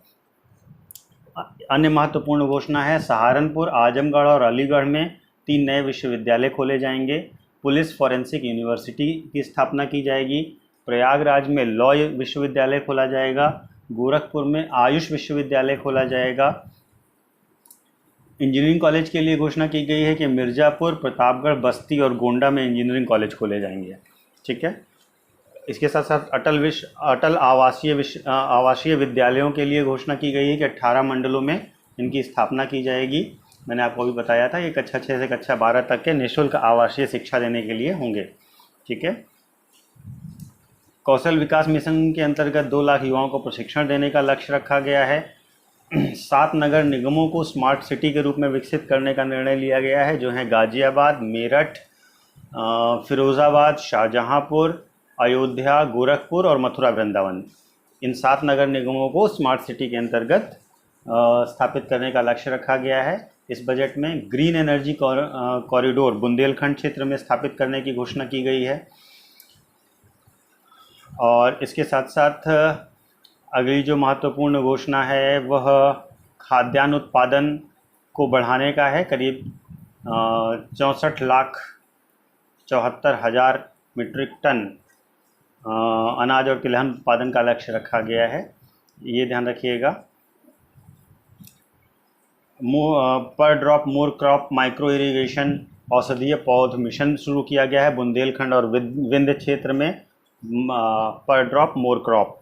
अन्य महत्वपूर्ण घोषणा है, सहारनपुर, आजमगढ़ और अलीगढ़ में 3 नए विश्वविद्यालय खोले जाएंगे। पुलिस फॉरेंसिक यूनिवर्सिटी की स्थापना की जाएगी। प्रयागराज में लॉ विश्वविद्यालय खोला जाएगा। गोरखपुर में आयुष विश्वविद्यालय खोला जाएगा। इंजीनियरिंग कॉलेज के लिए घोषणा की गई है कि मिर्ज़ापुर, प्रतापगढ़, बस्ती और गोंडा में इंजीनियरिंग कॉलेज खोले जाएंगे, ठीक है। इसके साथ साथ अटल आवासीय विद्यालयों के लिए घोषणा की गई है कि 18 मंडलों में इनकी स्थापना की जाएगी। मैंने आपको अभी बताया था, ये कक्षा 6 से कक्षा 12 तक के निःशुल्क आवासीय शिक्षा देने के लिए होंगे, ठीक है। कौशल विकास मिशन के अंतर्गत 2 लाख युवाओं को प्रशिक्षण देने का लक्ष्य रखा गया है। 7 नगर निगमों को स्मार्ट सिटी के रूप में विकसित करने का निर्णय लिया गया है, जो हैं गाजियाबाद, मेरठ, फिरोज़ाबाद, शाहजहांपुर, अयोध्या, गोरखपुर और मथुरा वृंदावन। इन 7 नगर निगमों को स्मार्ट सिटी के अंतर्गत स्थापित करने का लक्ष्य रखा गया है। इस बजट में ग्रीन एनर्जी कॉरिडोर बुंदेलखंड क्षेत्र में स्थापित करने की घोषणा की गई है। और इसके साथ साथ अगली जो महत्वपूर्ण घोषणा है वह खाद्यान्न उत्पादन को बढ़ाने का है। करीब 64,74,000 मीट्रिक टन अनाज और तिलहन उत्पादन का लक्ष्य रखा गया है, ये ध्यान रखिएगा। पर drop more crop micro irrigation औषधीय पौध मिशन शुरू किया गया है बुंदेलखंड और विंध्य क्षेत्र में, पर ड्रॉप मोर क्रॉप,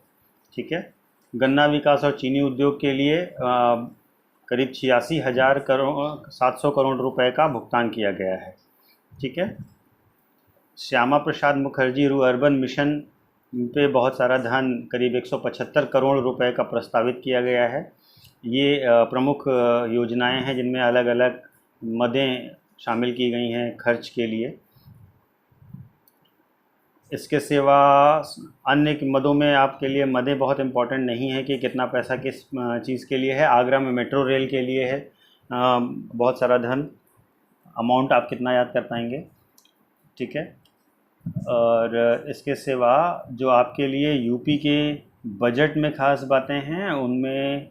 ठीक है। गन्ना विकास और चीनी उद्योग के लिए करीब 86,700 करोड़ रुपए का भुगतान किया गया है, ठीक है। श्यामा प्रसाद मुखर्जी अर्बन मिशन पे बहुत सारा धन, करीब 175 करोड़ रुपए का प्रस्तावित किया गया है। ये प्रमुख योजनाएं हैं जिनमें अलग अलग मदें शामिल की गई हैं खर्च के लिए। इसके सिवा अन्य मदों में आपके लिए मदें बहुत इम्पोर्टेंट नहीं है कि कितना पैसा किस चीज़ के लिए है। आगरा में मेट्रो रेल के लिए है बहुत सारा धन, अमाउंट आप कितना याद कर पाएंगे, ठीक है। और इसके सिवा जो आपके लिए यूपी के बजट में ख़ास बातें हैं उनमें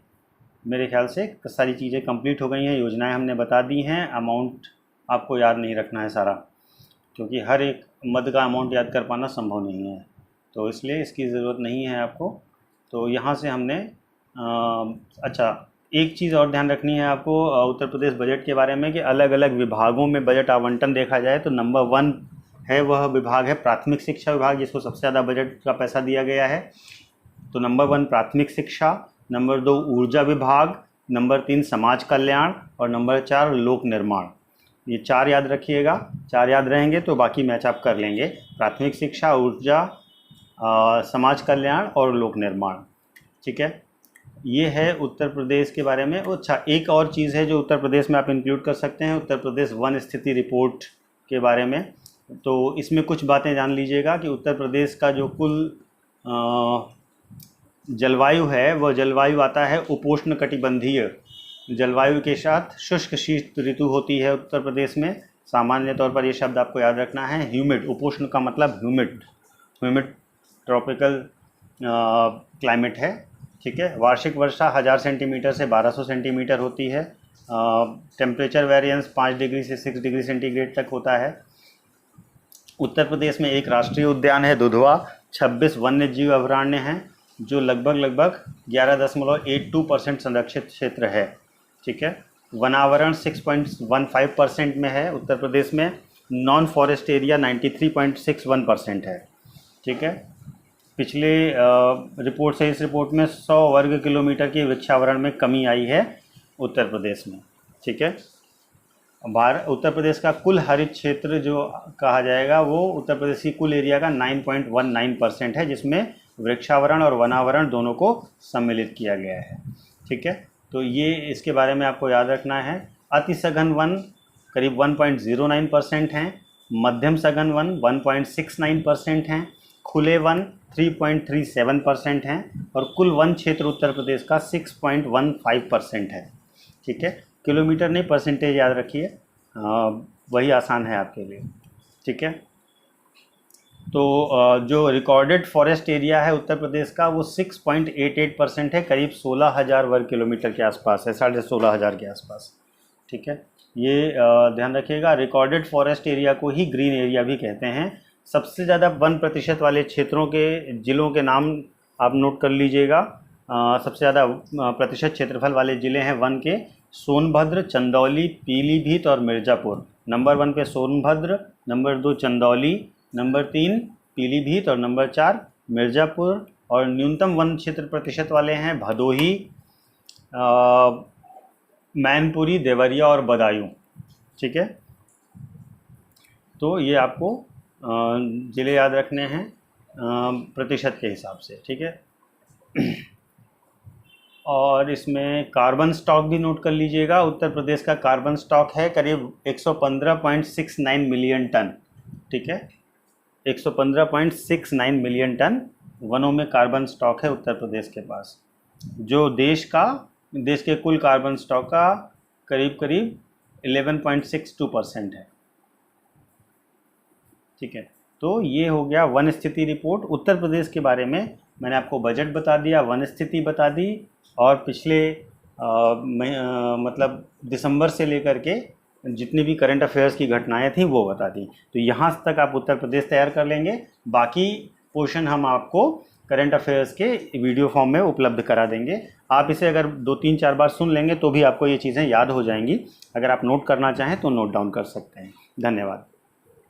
मेरे ख्याल से सारी चीज़ें कंप्लीट हो गई हैं, योजनाएं हमने बता दी हैं। अमाउंट आपको याद नहीं रखना है सारा, क्योंकि हर एक मद का अमाउंट याद कर पाना संभव नहीं है, तो इसलिए इसकी ज़रूरत नहीं है आपको। तो यहाँ से हमने अच्छा, एक चीज़ और ध्यान रखनी है आपको उत्तर प्रदेश बजट के बारे में कि अलग अलग विभागों में बजट आवंटन देखा जाए तो नंबर 1 है, वह विभाग है प्राथमिक शिक्षा विभाग, जिसको सबसे ज़्यादा बजट का पैसा दिया गया है। तो नंबर 1 प्राथमिक शिक्षा, नंबर 2 ऊर्जा विभाग, नंबर 3 समाज कल्याण और नंबर 4 लोक निर्माण। ये 4 याद रखिएगा, 4 याद रहेंगे तो बाकी मैच आप कर लेंगे। प्राथमिक शिक्षा, ऊर्जा, समाज कल्याण और लोक निर्माण, ठीक है। ये है उत्तर प्रदेश के बारे में। अच्छा, एक और चीज़ है जो उत्तर प्रदेश में आप इंक्लूड कर सकते हैं, उत्तर प्रदेश वन स्थिति रिपोर्ट के बारे में। तो इसमें कुछ बातें जान लीजिएगा कि उत्तर प्रदेश का जो कुल जलवायु है वह जलवायु आता है उपोष्ण कटिबंधीय जलवायु के साथ शुष्क शीत ऋतु होती है उत्तर प्रदेश में। सामान्य तौर पर ये शब्द आपको याद रखना है, ह्यूमिड, उपोष्ण का मतलब ह्यूमिड ट्रॉपिकल क्लाइमेट है, ठीक है। वार्षिक वर्षा 1000 सेंटीमीटर से 1200 सेंटीमीटर होती है। टेम्परेचर वेरिएंस 5 डिग्री से 6 डिग्री सेंटीग्रेड तक होता है। उत्तर प्रदेश में एक राष्ट्रीय उद्यान है दुधवा, 26 वन्य जीव अभयारण्य हैं जो लगभग 11.82% संरक्षित क्षेत्र है, ठीक है। वनावरण 6.15% में है उत्तर प्रदेश में। नॉन फॉरेस्ट एरिया 93.61% है, ठीक है। पिछले रिपोर्ट से इस रिपोर्ट में 100 वर्ग किलोमीटर की वृक्षावरण में कमी आई है उत्तर प्रदेश में, ठीक है। उत्तर प्रदेश का कुल हरित क्षेत्र जो कहा जाएगा वो उत्तर प्रदेश की कुल एरिया का 9.19% है, जिसमें वृक्षावरण और वनावरण दोनों को सम्मिलित किया गया है, ठीक है। तो ये इसके बारे में आपको याद रखना है। अति सघन वन करीब 1.09% हैं, मध्यम सघन वन 1.69% हैं, खुले वन 3.37% हैं और कुल वन क्षेत्र उत्तर प्रदेश का 6.15% है, ठीक है। किलोमीटर नहीं, परसेंटेज याद रखिए, वही आसान है आपके लिए, ठीक है। तो जो रिकॉर्डेड फॉरेस्ट एरिया है उत्तर प्रदेश का वो 6.88% है, करीब 16,000 वर्ग किलोमीटर के आसपास है, 16,500 के आसपास, ठीक है। ये ध्यान रखिएगा, रिकॉर्डेड फॉरेस्ट एरिया को ही ग्रीन एरिया भी कहते हैं। सबसे ज़्यादा 1% वाले क्षेत्रों के जिलों के नाम आप नोट कर लीजिएगा। सबसे ज़्यादा प्रतिशत क्षेत्रफल वाले ज़िले हैं वन के सोनभद्र, चंदौली, पीलीभीत और मिर्ज़ापुर। नंबर 1 पे सोनभद्र, नंबर 2 चंदौली, नंबर 3 पीलीभीत और नंबर 4 मिर्ज़ापुर। और न्यूनतम वन क्षेत्र प्रतिशत वाले हैं भदोही, मैनपुरी, देवरिया और बदायूं, ठीक है। तो ये आपको ज़िले याद रखने हैं प्रतिशत के हिसाब से, ठीक है। और इसमें कार्बन स्टॉक भी नोट कर लीजिएगा। उत्तर प्रदेश का कार्बन स्टॉक है करीब 115.69 मिलियन टन, ठीक है। 115.69 मिलियन टन वनों में कार्बन स्टॉक है उत्तर प्रदेश के पास, जो देश के कुल कार्बन स्टॉक का करीब 11.62% है, ठीक है। तो ये हो गया वन स्थिति रिपोर्ट। उत्तर प्रदेश के बारे में मैंने आपको बजट बता दिया, वन स्थिति बता दी और पिछले मतलब दिसंबर से लेकर के जितनी भी करंट अफेयर्स की घटनाएं थी वो बता दी। तो यहाँ तक आप उत्तर प्रदेश तैयार कर लेंगे। बाकी पोर्शन हम आपको करंट अफेयर्स के वीडियो फॉर्म में उपलब्ध करा देंगे। आप इसे अगर 2-3-4 बार सुन लेंगे तो भी आपको ये चीज़ें याद हो जाएंगी। अगर आप नोट करना चाहें तो नोट डाउन कर सकते हैं। धन्यवाद।